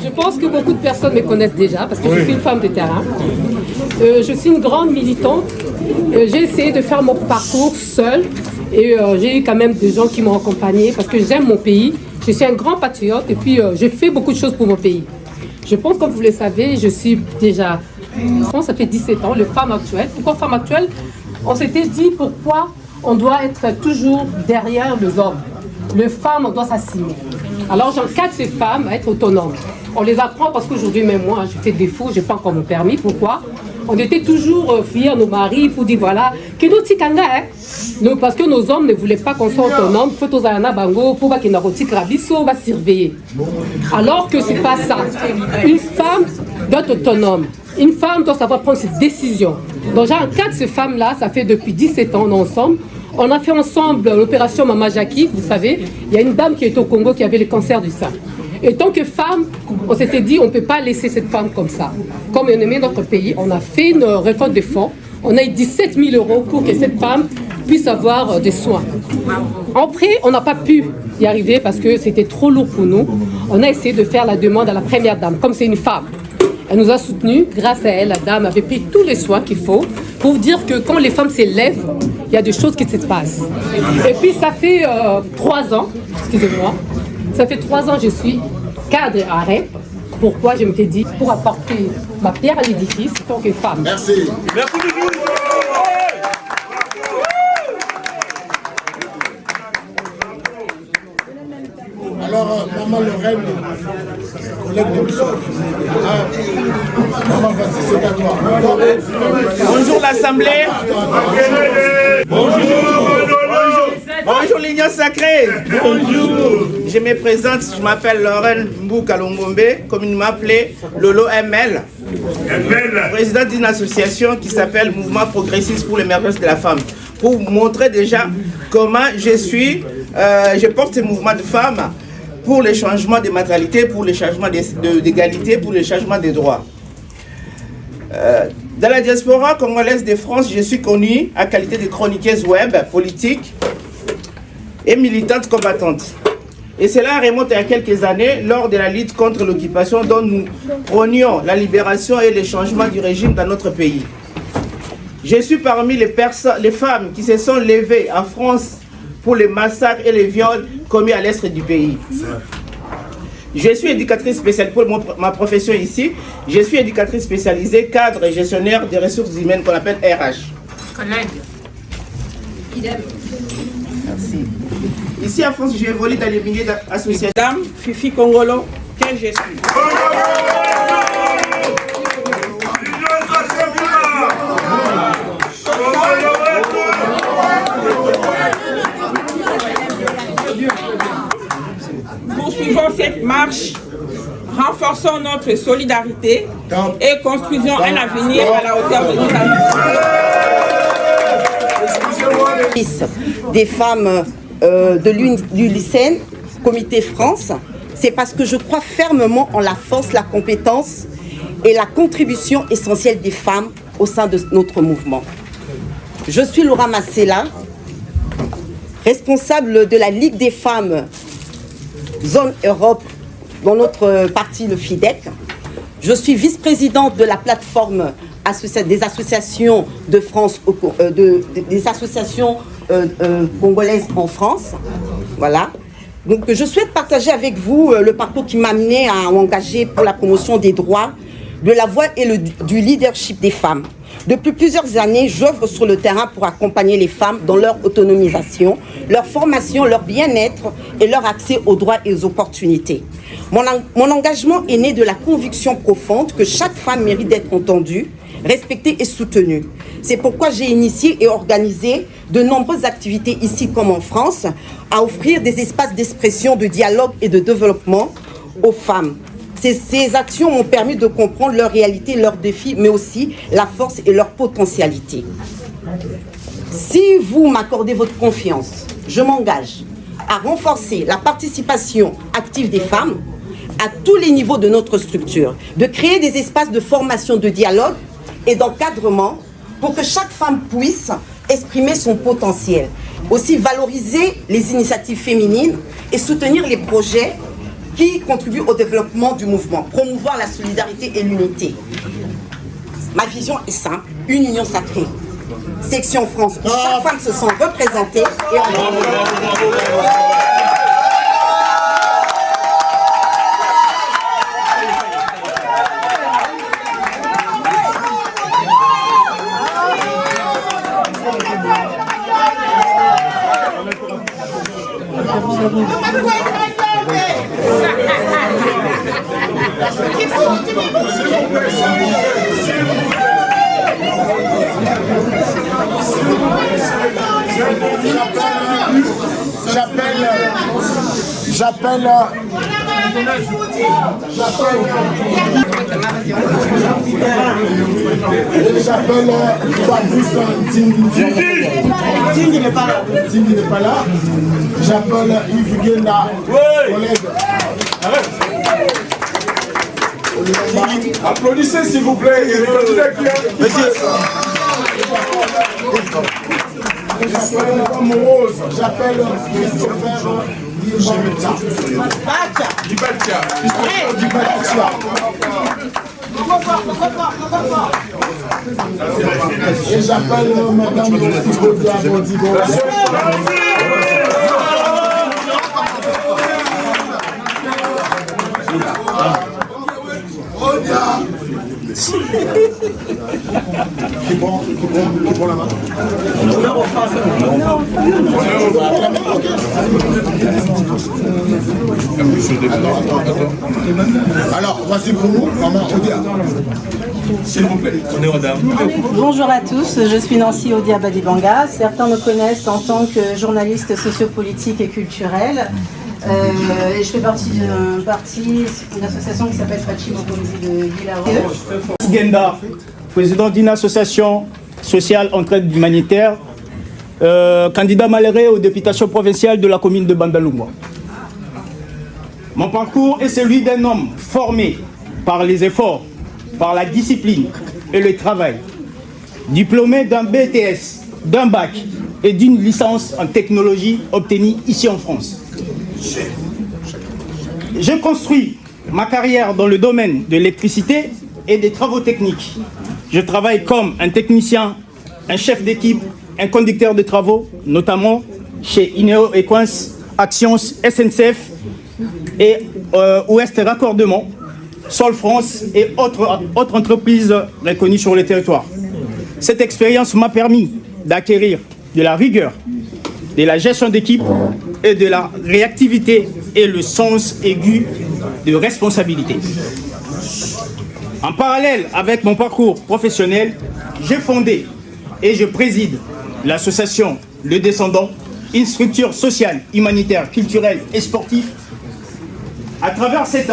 E: Je pense que beaucoup de personnes me connaissent déjà parce que je suis une femme de terrain. Je suis une grande militante. J'ai essayé de faire mon parcours seule et j'ai eu quand même des gens qui m'ont accompagnée parce que j'aime mon pays. Je suis un grand patriote et puis j'ai fait beaucoup de choses pour mon pays. Je pense, comme vous le savez, je suis déjà... Ça fait 17 ans, les femmes actuelles. Pourquoi femmes actuelles? On s'était dit pourquoi on doit être toujours derrière les hommes. Les femmes, on doit s'assumer. Alors j'encadre ces femmes à être autonomes. On les apprend parce qu'aujourd'hui, même moi, je fais défaut, je n'ai pas encore mon permis. Pourquoi? On était toujours fiers, nos maris, pour dire voilà, que nous tikanga, hein? Parce que nos hommes ne voulaient pas qu'on soit autonome. Faut aux Ayana Bango, pour qu'ils on va surveiller. Alors que c'est pas ça. Une femme doit être autonome. Une femme doit savoir prendre ses décisions. Donc j'encadre ces femmes-là, ça fait depuis 17 ans, on est ensemble. On a fait ensemble l'opération Mama Jackie, vous savez, il y a une dame qui est au Congo qui avait le cancer du sein. Et tant que femme, on s'était dit on ne peut pas laisser cette femme comme ça. Comme on aimait notre pays, on a fait une récolte de fonds. On a eu 17 000 € pour que cette femme puisse avoir des soins. Après, on n'a pas pu y arriver parce que c'était trop lourd pour nous. On a essayé de faire la demande à la première dame, comme c'est une femme. Elle nous a soutenus. Grâce à elle, la dame avait pris tous les soins qu'il faut pour dire que quand les femmes s'élèvent, il y a des choses qui se passent. Et puis ça fait 3 ans, excusez-moi, ça fait 3 ans que je suis cadre à REP. Pourquoi je m'étais dit pour apporter ma pierre à l'édifice en tant que femme.
B: Merci.
K: Merci beaucoup.
B: Alors, maman Lorraine, collègue de Bissot. Maman, vas-y, c'est à toi.
O: Bonjour l'Assemblée. Bonjour l'Union sacrée. Bonjour. Je me présente, je m'appelle Lorraine Mboukalongombe, communément appelée Lolo ML. Président d'une association qui s'appelle Mouvement Progressiste pour l'émergence de la femme. Pour vous montrer déjà comment je porte ce mouvement de femmes pour les changements de maternité, pour les changements d'égalité, pour les changements des droits. Dans la diaspora congolaise de France, je suis connue à qualité de chroniqueuse web, politique et militante combattante. Et cela remonte à quelques années lors de la lutte contre l'occupation dont nous prônions la libération et le changement du régime dans notre pays. Je suis parmi les femmes qui se sont levées en France pour les massacres et les viols commis à l'est du pays. Je suis éducatrice spéciale pour ma profession ici. Je suis éducatrice spécialisée, cadre et gestionnaire des ressources humaines qu'on appelle RH.
P: Collègue.
O: Merci. Ici en France, j'ai évolué dans les milliers d'associations.
N: Dame Fifi Congolo, quelle je suis. Poursuivons cette marche,
J: renforçons notre solidarité et construisons un avenir à la hauteur de nos ambitions.
P: Des femmes de l'UNICEN, Comité France, c'est parce que je crois fermement en la force, la compétence et la contribution essentielle des femmes au sein de notre mouvement. Je suis Laura Massela, responsable de la Ligue des femmes Zone Europe dans notre parti, le FIDEC. Je suis vice-présidente de la plateforme des associations de France, des associations congolaises en France. Voilà. Donc je souhaite partager avec vous le parcours qui m'a amené à m'engager pour la promotion des droits, de la voix et du leadership des femmes. Depuis plusieurs années, j'œuvre sur le terrain pour accompagner les femmes dans leur autonomisation, leur formation, leur bien-être et leur accès aux droits et aux opportunités. Mon engagement est né de la conviction profonde que chaque femme mérite d'être entendue, respectée et soutenue. C'est pourquoi j'ai initié et organisé de nombreuses activités ici comme en France, à offrir des espaces d'expression, de dialogue et de développement aux femmes. Ces actions m'ont permis de comprendre leur réalité, leurs défis, mais aussi la force et leur potentialité. Si vous m'accordez votre confiance, je m'engage à renforcer la participation active des femmes à tous les niveaux de notre structure, de créer des espaces de formation, de dialogue et d'encadrement pour que chaque femme puisse exprimer son potentiel. Aussi valoriser les initiatives féminines et soutenir les projets qui contribuent au développement du mouvement, promouvoir la solidarité et l'unité. Ma vision est simple, une union sacrée. Section France, où chaque femme se sent représentée et
B: J'appelle Fabrice Tingi n'est pas là. Tingi n'est pas là. J'appelle Yves Guenda, collègue.
D: Applaudissez s'il vous plaît. Monsieur.
B: J'appelle Christopher
D: Dibatia.
B: Et j'appelle Madame Bodigo. Qui prend la main. Alors, voici pour nous, maman Odia.
D: S'il vous plaît, honneur dame.
Q: Bonjour à tous, je suis Nancy Odia Badibanga. Certains me connaissent en tant que journaliste sociopolitique et culturelle. Et je fais partie d'une association qui s'appelle Fachi Mokomzi de Guilao.
R: Genda, président d'une association sociale entraide humanitaire, candidat malheureux aux députations provinciales de la commune de Bandalungwa. Mon parcours est celui d'un homme formé par les efforts, par la discipline et le travail, diplômé d'un BTS, d'un bac et d'une licence en technologie obtenue ici en France. J'ai construit ma carrière dans le domaine de l'électricité et des travaux techniques. Je travaille comme un technicien, un chef d'équipe, un conducteur de travaux, notamment chez Ineo Equance, Actions, SNCF et Ouest Raccordement, Sol France et autres entreprises reconnues sur le territoire. Cette expérience m'a permis d'acquérir de la rigueur, de la gestion d'équipe et de la réactivité et le sens aigu de responsabilité. En parallèle avec mon parcours professionnel, j'ai fondé et je préside l'association Le Descendant, une structure sociale, humanitaire, culturelle et sportive À travers cette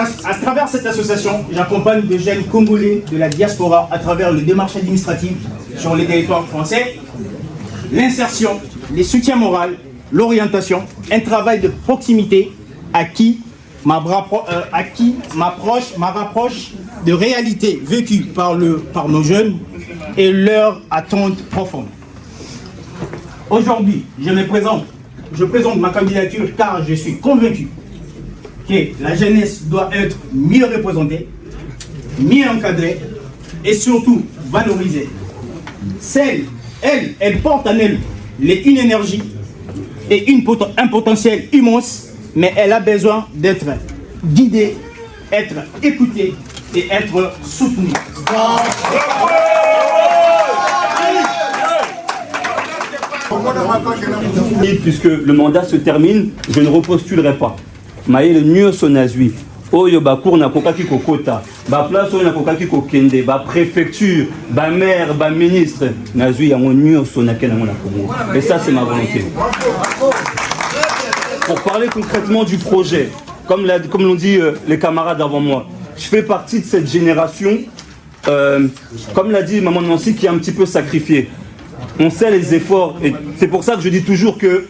R: association, j'accompagne des jeunes congolais de la diaspora à travers les démarches administratives sur les territoires français, l'insertion, les soutiens moraux, l'orientation, un travail de proximité à qui m'approche de réalités vécues par nos jeunes et leurs attentes profondes. Aujourd'hui, je présente ma candidature car je suis convaincu que la jeunesse doit être mieux représentée, mieux encadrée et surtout valorisée. Elle porte en elle une énergie et un potentiel immense, mais elle a besoin d'être guidée, être écoutée et être soutenue.
S: Puisque le mandat se termine, je ne repostulerai pas. Maïle mieux son azui. Oyo ba cour na kokaki kokota, ba place oyo na kokaki kokende, ba préfecture, ba maire, ba ministre, nazui yango mieux son akena na Congo. Et ça c'est ma volonté. Pour parler concrètement du projet, comme l'ont dit les camarades avant moi, je fais partie de cette génération, comme l'a dit Maman Nancy, qui est un petit peu sacrifiée. On sait les efforts, et c'est pour ça que je dis toujours que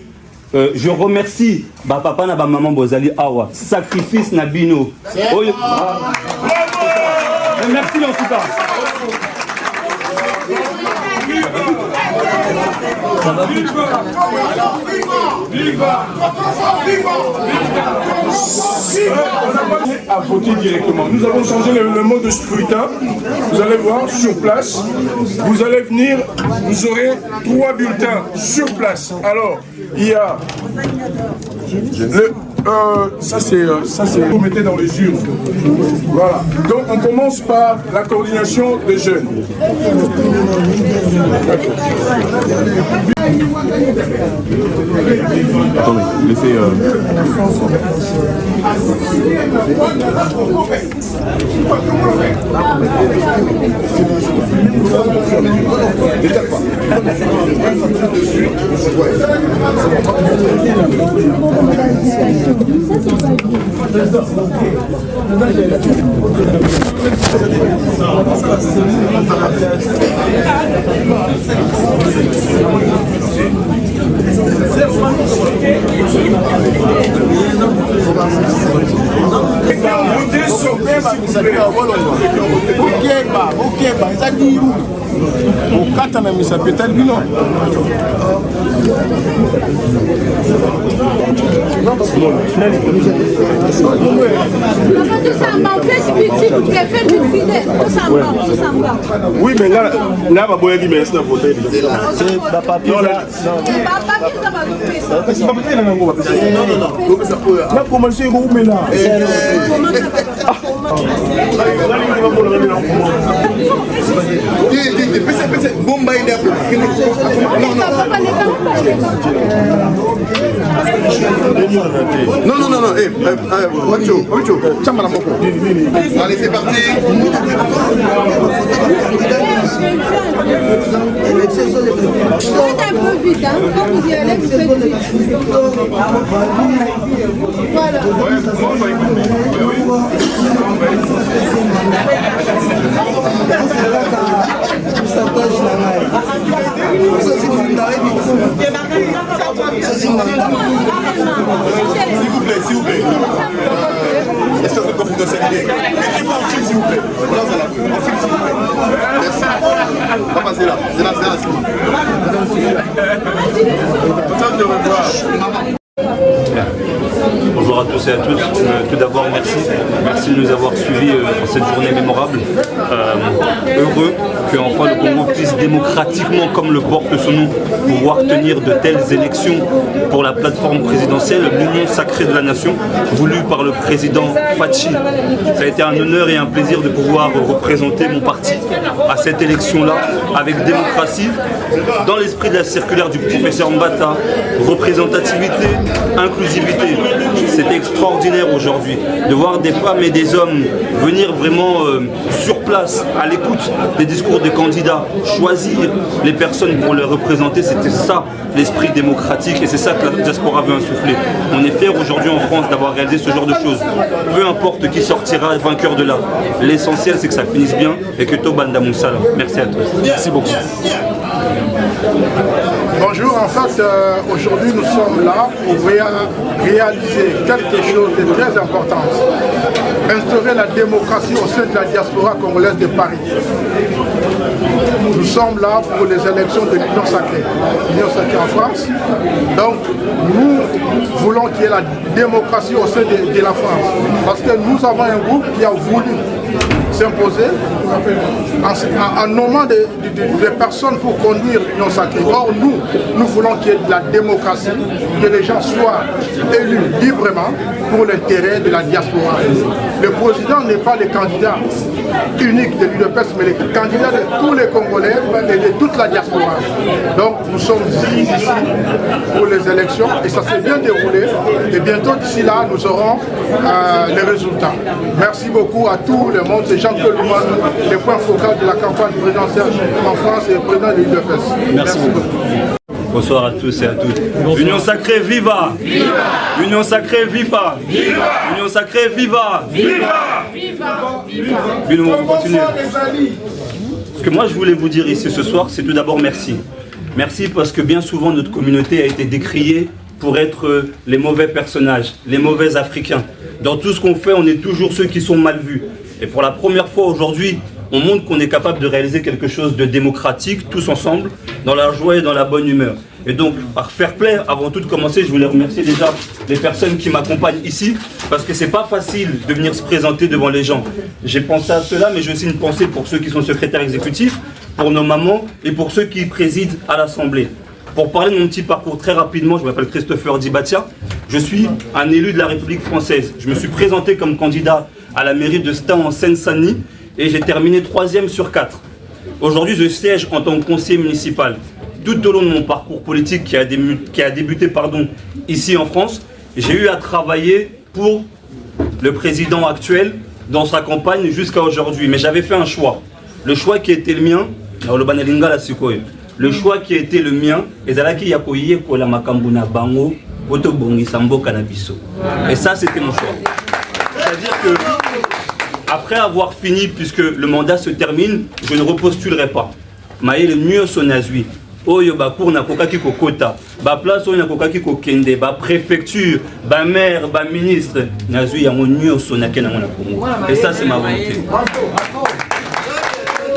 S: je remercie papa na maman Bozali Awa, sacrifice Nabino. Merci en tout cas.
D: À voter directement. Nous avons changé le mode de scrutin. Vous allez voir sur place. Vous allez venir. Vous aurez 3 bulletins sur place. Alors, il y a ça c'est vous mettez dans les urnes. Voilà. Donc on commence par la coordination des jeunes.
K: Attendez, laissez
D: Oui, mais là, ma boîte dit, mais c'est un fauteuil. C'est la papier. Non,
B: Allez, c'est parti.
F: Faites un peu vite, hein. Quand vous y allez, vous faites vite. Voilà.
B: S'il vous plaît. Est-ce que vous êtes confidentialité? Mettez-moi en film, s'il vous plaît. Voilà, vous allez en film, s'il vous plaît. Merci. On va passer là. C'est là, c'est là. De revoir.
S: Bonjour à tous et à toutes. Tout d'abord, merci de nous avoir suivis pour cette journée mémorable. Heureux qu'enfin le Congo puisse démocratiquement, comme le porte son nom, pouvoir tenir de telles élections pour la plateforme présidentielle, l'Union sacrée de la nation, voulue par le président Fachi. Ça a été un honneur et un plaisir de pouvoir représenter mon parti à cette élection-là avec démocratie, dans l'esprit de la circulaire du professeur Mbata, représentativité, inclusivité. C'est extraordinaire aujourd'hui de voir des femmes et des hommes venir vraiment sur place, à l'écoute des discours des candidats, choisir les personnes pour les représenter. C'était ça l'esprit démocratique et c'est ça que la diaspora veut insuffler. On est fiers aujourd'hui en France d'avoir réalisé ce genre de choses. Peu importe qui sortira vainqueur de là. L'essentiel c'est que ça finisse bien et que Tobanda Moussala. Merci à tous. Merci beaucoup.
I: Bonjour, en fait, aujourd'hui nous sommes là pour réaliser quelque chose de très important. Instaurer la démocratie au sein de la diaspora congolaise de Paris. Nous sommes là pour les élections de l'Union sacrée. L'Union sacrée en France. Donc, nous voulons qu'il y ait la démocratie au sein de la France. Parce que nous avons un groupe qui a voulu s'imposer en nommant des personnes pour conduire l'Union sacrée. Or, nous voulons qu'il y ait de la démocratie, que les gens soient élus librement pour l'intérêt de la diaspora. Le président n'est pas le candidat unique de l'UDPS, mais le candidat de tous les Congolais et de toute la diaspora. Donc, nous sommes ici pour les élections et ça s'est bien déroulé. Et bientôt, d'ici là, nous aurons les résultats. Merci beaucoup à tout le monde. C'est Jean-Claude Lumon, le point focal de la campagne présidentielle en France et le président de l'UDPS.
S: Merci beaucoup. Bonsoir à tous et à toutes. Bonsoir. Union sacrée, viva! Viva! Union sacrée, viva! Viva! Union sacrée, viva! Viva! Viva! Viva! On va continuer. Ce que moi je voulais vous dire ici ce soir, c'est tout d'abord merci. Merci parce que bien souvent notre communauté a été décriée pour être les mauvais personnages, les mauvais Africains. Dans tout ce qu'on fait, on est toujours ceux qui sont mal vus. Et pour la première fois aujourd'hui, on montre qu'on est capable de réaliser quelque chose de démocratique, tous ensemble, dans la joie et dans la bonne humeur. Et donc, par fair play, avant tout de commencer, je voulais remercier déjà les personnes qui m'accompagnent ici, parce que c'est pas facile de venir se présenter devant les gens. J'ai pensé à cela, mais j'ai aussi une pensée pour ceux qui sont secrétaires exécutifs, pour nos mamans et pour ceux qui président à l'Assemblée. Pour parler de mon petit parcours très rapidement, je m'appelle Christopher Dibatia, je suis un élu de la République française. Je me suis présenté comme candidat à la mairie de Stan en Seine-Saint-Denis, et j'ai terminé 3e sur 4. Aujourd'hui, je siège en tant que conseiller municipal. Tout au long de mon parcours politique qui a débuté ici en France, j'ai eu à travailler pour le président actuel dans sa campagne jusqu'à aujourd'hui. Mais j'avais fait un choix. Le choix qui était le mien, le choix qui était le mien, et ça, c'était mon choix. C'est-à-dire que après avoir fini, puisque le mandat se termine, je ne repostulerai pas. Maïe le mieux son azui. Oyo ba cour na kokaki kokota, ba place oyo na kokaki kokende, ba préfecture, ba maire, ba ministre, nazui ya mieux son akena na Congo. Et ça c'est ma volonté.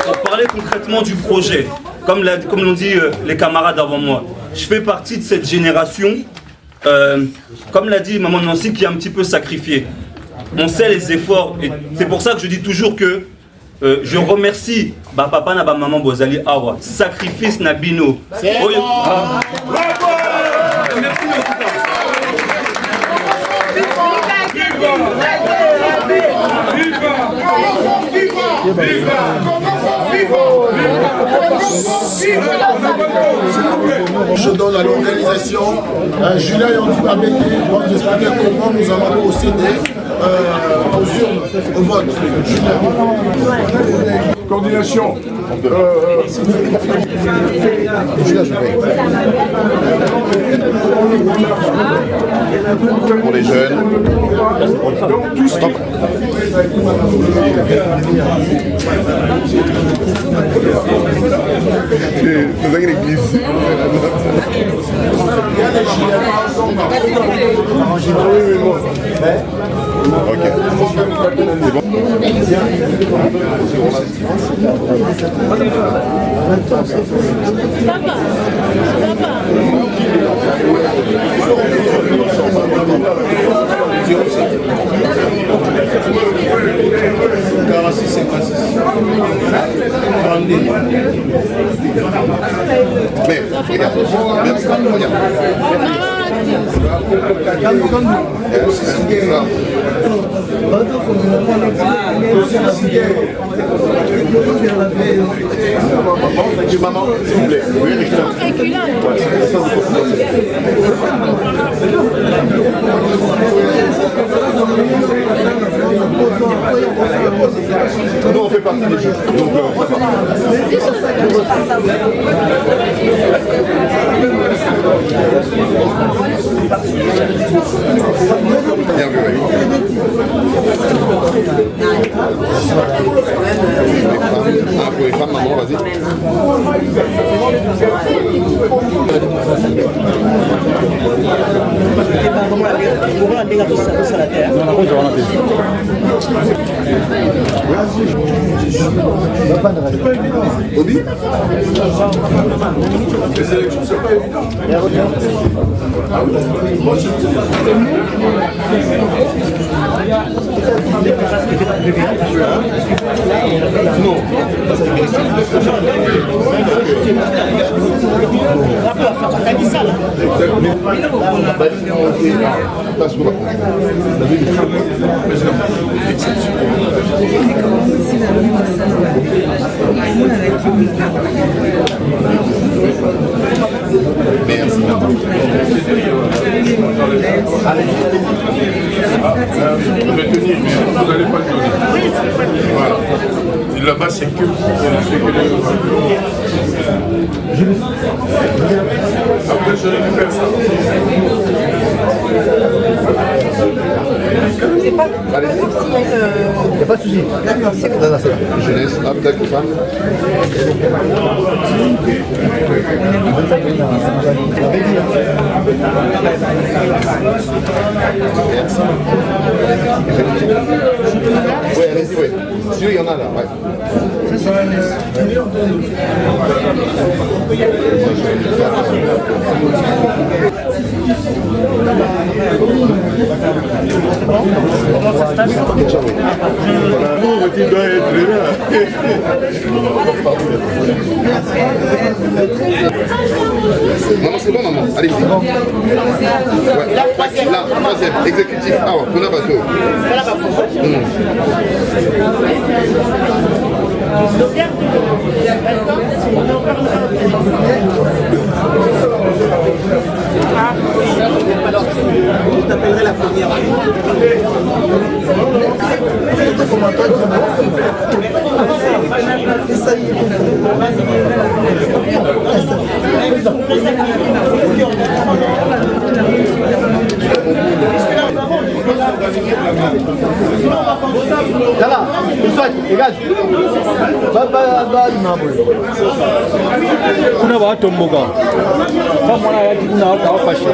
S: Pour parler concrètement du projet, comme l'ont dit les camarades avant moi, je fais partie de cette génération, comme l'a dit Maman Nancy, qui est un petit peu sacrifiée. On sait les efforts, et c'est pour ça que je dis toujours que je remercie papa na maman Bozali Awa, sacrifice na bino.
B: Je donne à l'organisation Julien Yandibabeke pour nous expliquer comment nous allons procéder aux urnes, au vote.
D: Coordination.
T: Pour les jeunes.
D: Donc, tout ce qui...
T: Nous avons une église. Ok. C'est bon. Mais Regarde. Merci, regarde. Maman, s'il vous plaît. Nous, on fait partie des jeux. Donc, bien vu, oui. Pour les femmes, maman, vas-y. Obi? Les élections, c'est pas évident. Non. Merci. Vous pouvez tenir, mais vous n'allez pas tenir. Voilà. Et là-bas, c'est que après, je récupère ça. Allez-y. Il n'y a pas de souci. D'accord, c'est bon. Jeunesse, hop, tac, femme. Merci. Oui, allez-y, oui. Si il y en a là, ouais. Tu dois être là. Maman, c'est bon, maman. Allez-y. Ouais. Là, troisième, exécutif. Ah, on a bateau.
O: Je t'appellerai la première.
A: Là, dégage.
K: Kuna watu mboga. Kama mwana yake kuna watu hawapasha.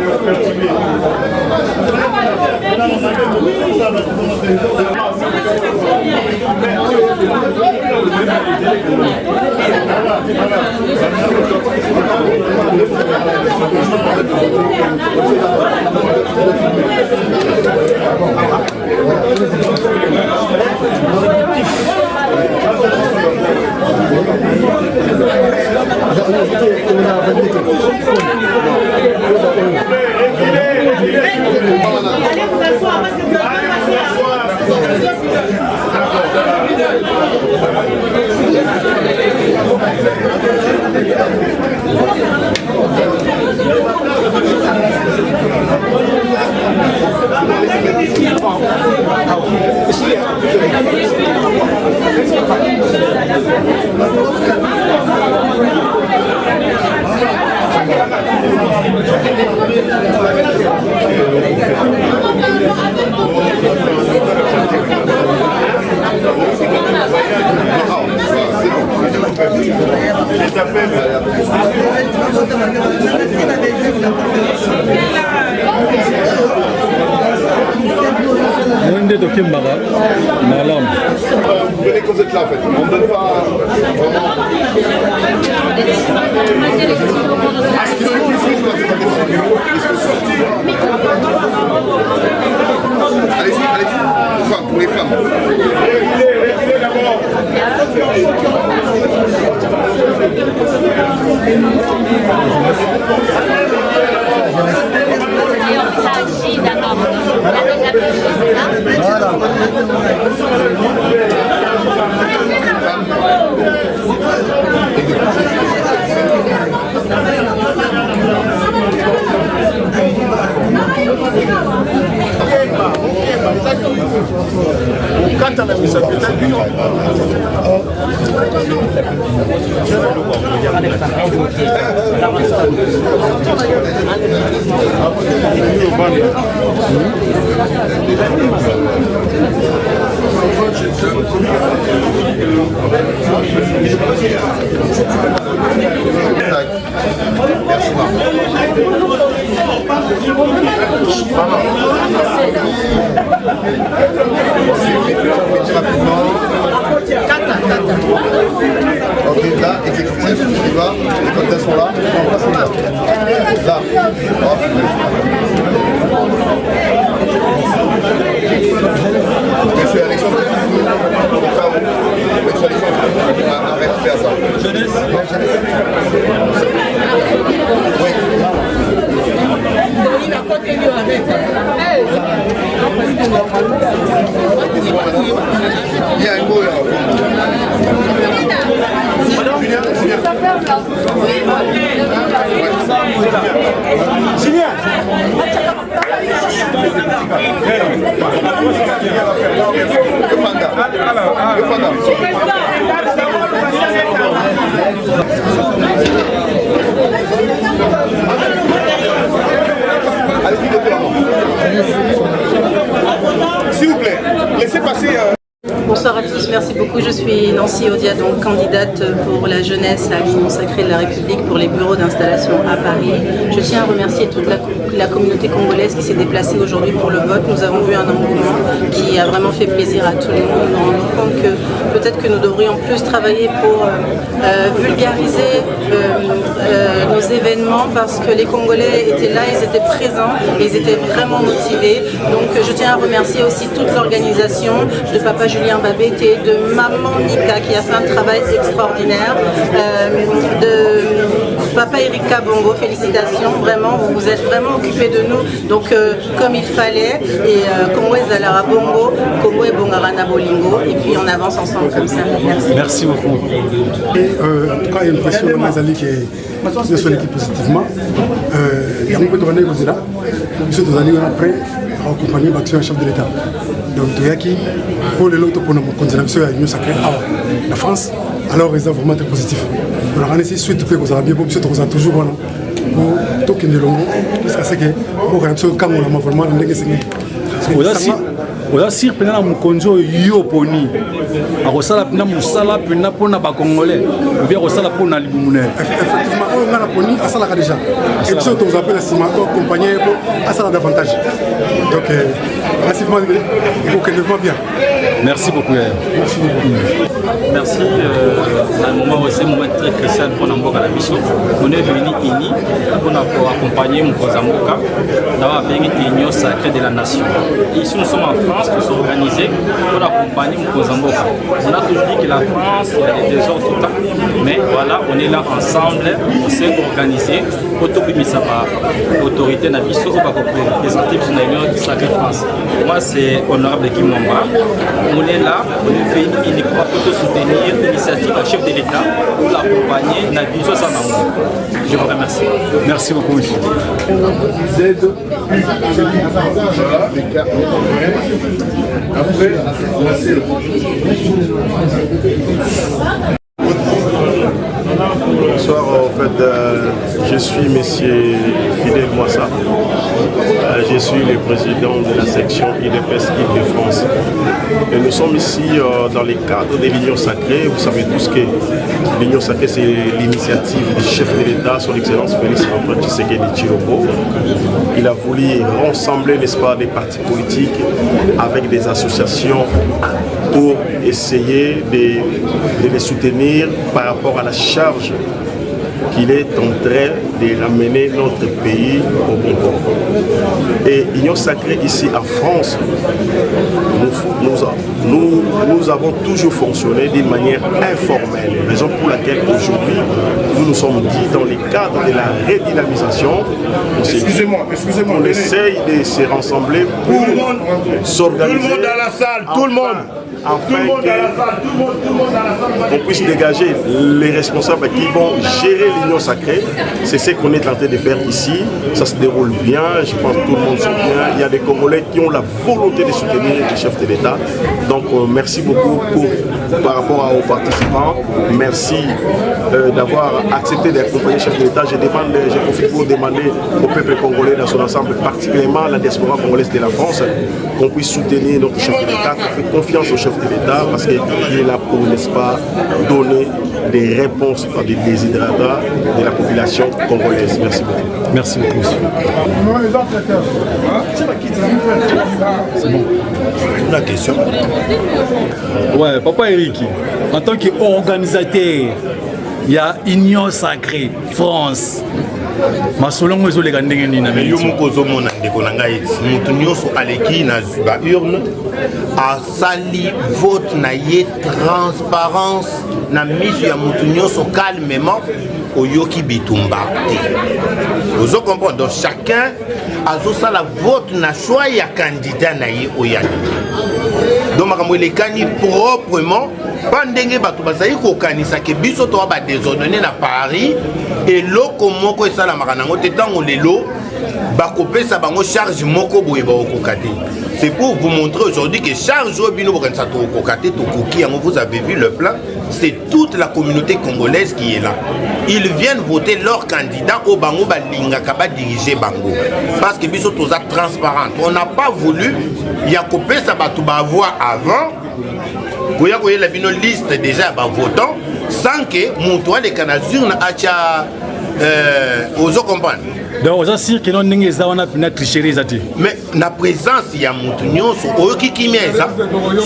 T: Vous venez quand vous êtes là en fait. On ne donne pas vraiment. Allez-y, allez-y. Enfin, pour les femmes. Reculez d'abord. Ok, là, exécutif, tu vas, les candidats sont là, on passe là. Là. Monsieur Alexandre, arrête de faire ça. Jeunesse. Oui. Il y a un mot là. Julien. S'il vous plaît, laissez passer.
Q: Bonsoir à tous, merci beaucoup. Je suis Nancy Odia, donc candidate pour la jeunesse à l'Union sacrée de la République pour les bureaux d'installation à Paris. Je tiens à remercier toute la communauté congolaise qui s'est déplacée aujourd'hui pour le vote. Nous avons vu un engouement qui a vraiment fait plaisir à tout le monde. Nous nous rendons compte que peut-être que nous devrions plus travailler pour vulgariser nos événements parce que les Congolais étaient là, ils étaient présents et ils étaient vraiment motivés. Donc je tiens à remercier aussi toute l'organisation de Papa Julien Babété, de Maman Nika qui a fait un travail extraordinaire, de Papa Erika Bongo, félicitations, vraiment, vous vous êtes vraiment occupés de nous, donc comme il fallait, et Congo Zalara Bongo, Congo et Bongarana Bolingo, et puis on avance ensemble comme ça. Merci.
G: Merci beaucoup. Et, en tout cas, il y a une question de Mazali qui est sur l'équipe positivement. Il y a un peu de René Gozela, monsieur Tozali, après, accompagné l'action chef de l'État. Donc, Toyaki, pour les autres, pour nous considérer à l'Union sacrée, la France, alors ils sont vraiment très positifs. On a essayé suite que vous avez bien, pour monsieur Toza toujours, pour tout qui est long, parce que pour que nous comme on a vraiment
U: oza sir mpena na mokonzi yo poni akosala mpena mosala mpena mpona bacongolais obia akosala mpona libumu na ye
G: effectivement oyo nga na poni asalaka déjà et biso tozape na nsima toaccompagne ye po asala davantage donc massivement ekokende vraiment bien.
U: Merci beaucoup.
V: Merci. C'est un moment aussi, un moment très crucial pour nous à la mission. On est venu unis pour accompagner Mkozamboka d'avoir une union sacrée de la nation. Et ici nous sommes en France, nous sommes organisés pour accompagner Mkozamboka. On a toujours dit que la France, il y a des désordres tout le temps. Mais voilà, on est là ensemble, on s'est organisé pour tout l'autorité de la mission pour représenter l'union sacrée France. Moi, c'est honorable Kimomba. On est là, on est venu uniquement pour soutenir l'initiative du chef de l'État pour l'accompagner dans la vision sans amour. Je vous remercie.
U: Merci beaucoup, monsieur.
T: Après,
W: Bonsoir, en fait, je suis monsieur Fidel Mouassa. Je suis le président de la section IDPS Île-de-France. Et nous sommes ici dans le cadre de l'Union sacrée. Vous savez tous que l'Union sacrée, c'est l'initiative du chef de l'État, son Excellence Félix Antoine Tshisekedi Tshilombo. Il a voulu rassembler, n'est-ce pas, des partis politiques avec des associations pour essayer de les soutenir par rapport à la charge qu'il est en train de ramener notre pays au bon port. Et Union Sacrée ici en France, nous avons toujours fonctionné d'une manière informelle. Raison pour laquelle aujourd'hui, nous nous sommes dit dans le cadre de la redynamisation, on essaye de se rassembler pour s'organiser.
D: Tout le monde dans la salle, tout le monde.
W: Afin qu'on puisse dégager les responsables qui vont gérer l'Union Sacrée. C'est ce qu'on est en train de faire ici. Ça se déroule bien, je pense que tout le monde se bien. Il y a des Congolais qui ont la volonté de soutenir le chef de l'État. Donc merci beaucoup par rapport aux participants. Merci d'avoir accepté d'accompagner le chef de l'État. Je profite pour demander au peuple congolais dans son ensemble, particulièrement la diaspora congolaise de la France, qu'on puisse soutenir notre chef de l'État, qu'on fait confiance au chef de l'État parce qu'il est là pour, n'est-ce pas, donner des réponses à des désidérateurs de la population congolaise. Merci beaucoup.
U: Merci beaucoup. C'est bon.
C: La question.
U: Ouais, Papa Eric, en tant qu'organisateur, il y a Union Sacrée France. Masolongo zo lega ndenge ni na
C: mais yo moko zo mona ndeko na ngai mutu nyonso aleki na ba urne asali vote na ye transparence na miso ya mutu nyonso calmement oyoki bitumba te. Vous comprenez, donc chacun a la vote na choix ya candidat na ye oyani. Donc makambo elekani proprement pandenge bato bazali ko kanisa ke biso to ba désordonner na Paris et loko moko esala makanango te tango lelo bakopesa bango charge moko boye ba okokate. C'est pour vous montrer aujourd'hui que charge obino bokanisa to okokate to koki yango. Vous avez vu le plan, c'est toute la communauté congolaise qui est là. Ils viennent voter leur candidat au bango balinga kaba diriger bango parce que biso toza transparent. On n'a pas voulu yakopesa bato ba voir avant. Vous voyez la liste déjà bah, votant sans que mon toit les canazures n'a aux comprendre.
U: Donc vous assure que non n'engagez pas na tricherie zati.
C: Mais la présence il y a montunyo so oki kimeza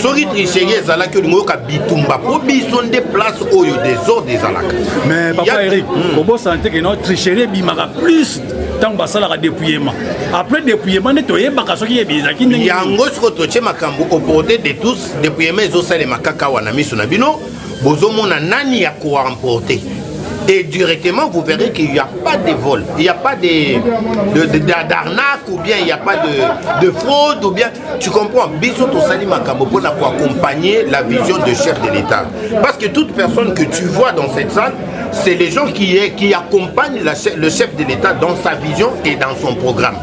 C: so ki tricherie zala que ngo ka bitumba po bison des places oyo des ordres des alaka.
U: Mais papa Eric, comment sentir que non tricherie bimaka plus tant basala ka dépouillement. Après dépouillement ne toyeba ka soki yebizaki
C: ndenge. Yango siko toche makambo au portée de tous dépouillement zo sale makaka wana miso na bino bozo mona nani ya ko remporter. Et directement, vous verrez qu'il n'y a pas de vol, il n'y a pas d'arnaque ou bien il n'y a pas de fraude ou bien, tu comprends, Biso Tosali Makambo pour accompagner la vision du chef de l'État. Parce que toute personne que tu vois dans cette salle, c'est les gens qui accompagnent le chef de l'État dans sa vision et dans son programme.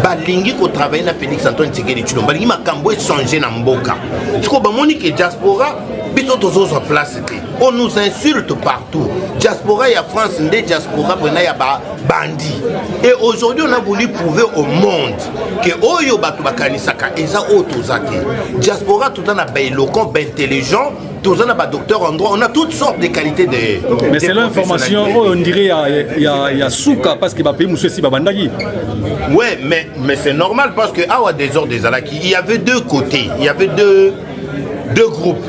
C: Balingi ko travaille na Félix Antoine Tshisekedi Tshilombo, Balingi Makambo est changé na mboka. Tu comprends, Monique et diaspora, Biso Tozo sur place. On nous insulte partout. Diaspora, il y a France, diaspora, il y a bandit. Et aujourd'hui, on a voulu prouver au monde que Oyo Batu Bakanisaka, Eza Otozate. Diaspora, tout en a éloquent, intelligent, tout en a docteur en droit. On a toutes sortes de qualités de.
U: Mais c'est l'information, on dirait il y a Souka parce qu'il va payer Moussessi Babandagi.
C: Ouais, mais c'est normal parce que Awa des ordres des Alaki, il y avait deux côtés, il y avait deux groupes.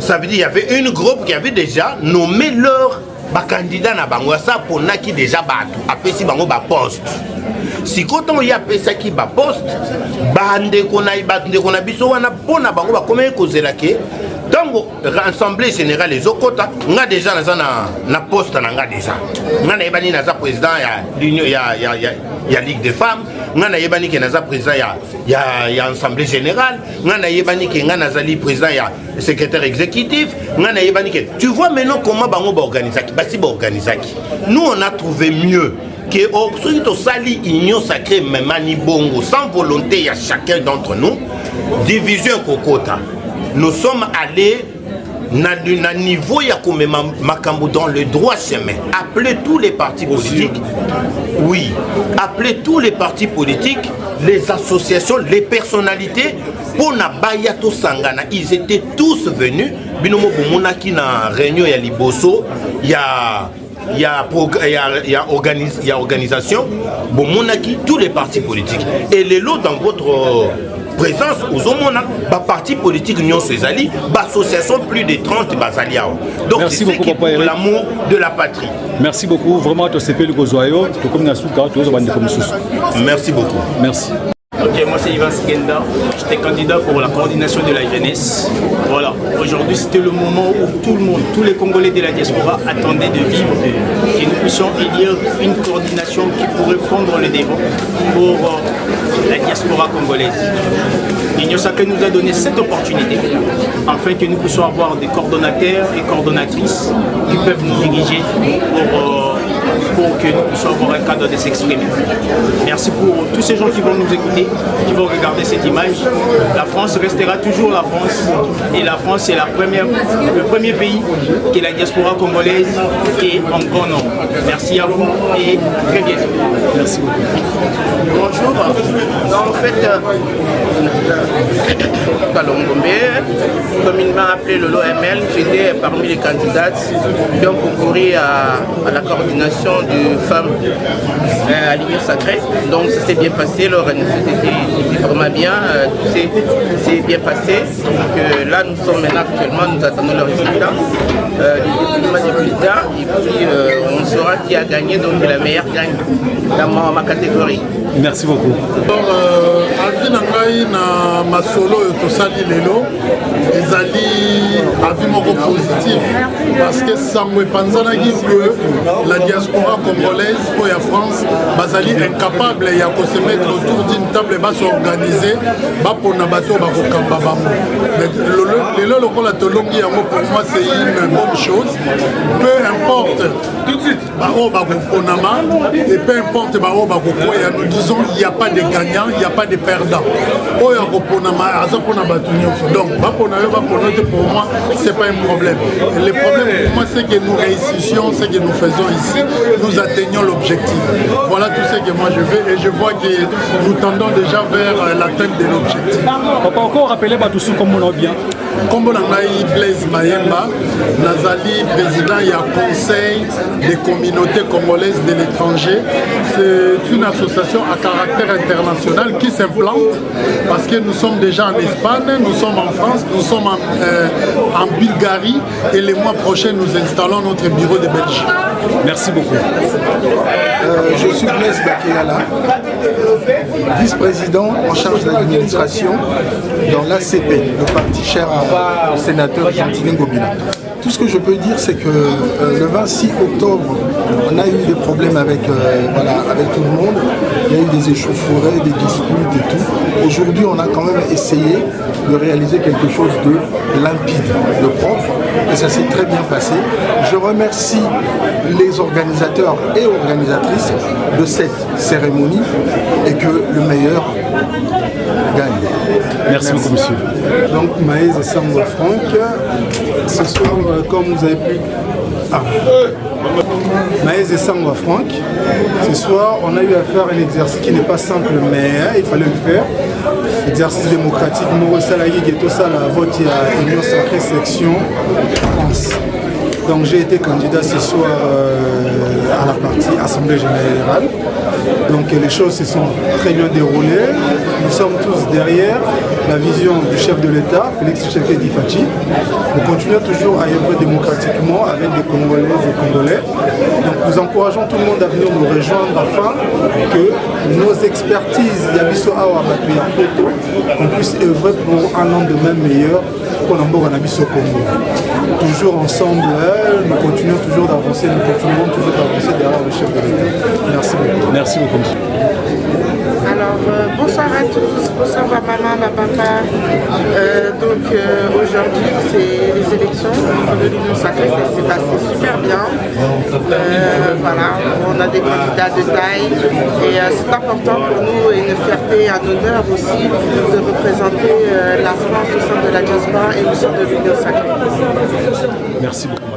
C: Ça veut dire qu'il y avait une groupe qui avait déjà nommé leur candidat na bango ça pour qui déjà battu après si bango ba poste si quand on y a ça qui ba poste bande qu'on a biso wana pona bango ba comment kozela ke donc l'Assemblée générale les okota nga déjà na poste na nga déjà nga na yebani na za président ya l'union ya Ligue des femmes nga na yebani ke na za président ya Assemblée générale nga na yebani ke nga na za président ya secrétaire exécutif nga na yebani ke tu vois maintenant comment bango ba organiser ki basi ba organiser ki nous on a trouvé mieux que ceux qui sali union sacrée memani bongo sans volonté ya chacun d'entre nous division kokota. Nous sommes allés na niveau ya komema makambo dans le droit chemin. Appelez tous les partis politiques. Oui, appelez tous les partis politiques, les associations, les personnalités pour na bayato sangana. Ils étaient tous venus. Binomo bomona ki na réunion ya liboso, il y a organisation, bomonaki tous les partis politiques. Et les lots dans votre présence aux homona, parti politique Union Sezali, association plus de 30 basaliao. Donc
U: merci beaucoup
C: pour l'amour de la patrie.
U: Merci beaucoup, vraiment, tu sais le gozoyo, tu comme Nasuka, tu as bandé comme sous.
C: Merci beaucoup.
U: Merci.
R: moi c'est Ivan Sigenda, j'étais candidat pour la coordination de la jeunesse. Voilà, aujourd'hui c'était le moment où tout le monde, tous les Congolais de la diaspora attendaient de vivre, que nous puissions élire une coordination qui pourrait prendre le devant pour la diaspora congolaise. L'Union Sacrée nous a donné cette opportunité afin que nous puissions avoir des coordonnateurs et coordonnatrices qui peuvent nous diriger pour que nous puissions avoir un cadre de s'exprimer. Merci pour tous ces gens qui vont nous écouter, qui vont regarder cette image. La France restera toujours la France et la France c'est le premier pays que la diaspora congolaise est en grand nombre. Merci à vous et très bientôt. Merci beaucoup.
O: Bonjour. En fait, communément appelé le LOML, j'étais parmi les candidates qui ont concouru à la coordination de femmes à l'Union Sacrée. Donc ça s'est bien passé, l'organisation était vraiment bien, c'est bien passé. Donc, là nous sommes maintenant actuellement, nous attendons le résultat, du résultat et puis on saura qui a gagné, donc la meilleure gagne dans ma catégorie.
U: Merci beaucoup.
H: avi na ngai na masolo oyo tosali lelo ezali avi moko positif parce que sango epanzanaki que la diaspora congolaise oyo ya France bazali incapable ya se mettre autour d'une table basorganize bapona bato bakokamba bango. Lelo lokola tolongi yango pour moi c'est une bonne chose, peu importe tout de suite bao bakoponama et peu importe bao bakokoya, nous disons il n'y a pas de gagnant, il n'y a pas de perdant. Oyo akoponama aza pona batu nyonso. Donc bapona yo bapona te, pour moi c'est pas un problème. Et le problème pour moi c'est que nous réussissions ce que nous faisons ici, nous atteignons l'objectif. Voilà tout ce que moi je veux et je vois que nous tendons déjà vers l'atteinte de l'objectif.
U: Papa, encore rappeler Batoussou comme on l'a bien.
H: Comme on a eu Blaise Mayemba, Nazali, président et conseil des communautés congolaises de l'étranger. C'est une association à caractère international qui s'implante parce que nous sommes déjà en Espagne, nous sommes en France, nous sommes en Bulgarie et les mois prochains nous installons notre bureau de Belgique.
U: Merci beaucoup.
I: Je suis Blaise Bakeyala, vice-président en charge de l'administration dans l'ACP, le parti cher au sénateur Gentile Ngobila. Tout ce que je peux dire, c'est que le 26 octobre, on a eu des problèmes avec, avec tout le monde. Il y a eu des échauffourées, des disputes et tout. Aujourd'hui, on a quand même essayé de réaliser quelque chose de limpide, de propre. Et ça s'est très bien passé. Je remercie les organisateurs et organisatrices de cette cérémonie et que le meilleur gagne.
U: Merci beaucoup, monsieur.
G: Donc, Maïs et Samba Franck, ce soir, comme vous avez pu... Maïs et Samba Franck, ce soir, on a eu à faire un exercice qui n'est pas simple, mais il fallait le faire. Exercice démocratique, Moro Salagui, qui est tout ça, la vote, il y a Union Sacrée Section France. Donc j'ai été candidat ce soir à la partie Assemblée Générale. Donc les choses se sont très bien déroulées. Nous sommes tous derrière la vision du chef de l'État, Félix Tshisekedi Fachi. Nous continuons toujours à œuvrer démocratiquement avec des Congolaises et Congolais. Donc nous encourageons tout le monde à venir nous rejoindre afin que nos expertises, Yabiso Awa Poto, qu'on puisse œuvrer pour un lendemain meilleur pour l'Ambour Nabiso Congo. Toujours ensemble, nous continuons toujours d'avancer, nous continuerons toujours d'avancer derrière le chef de l'État. Merci beaucoup.
U: Merci beaucoup.
J: Alors, bonsoir à tous, bonsoir ma maman, ma papa. Aujourd'hui, c'est les élections de l'Union Sacrée, ça s'est passé super bien. Voilà, on a des candidats de taille et c'est important pour nous et une fierté, un honneur aussi de représenter la France au sein de la diaspora et au sein de l'Union Sacrée.
U: Merci beaucoup.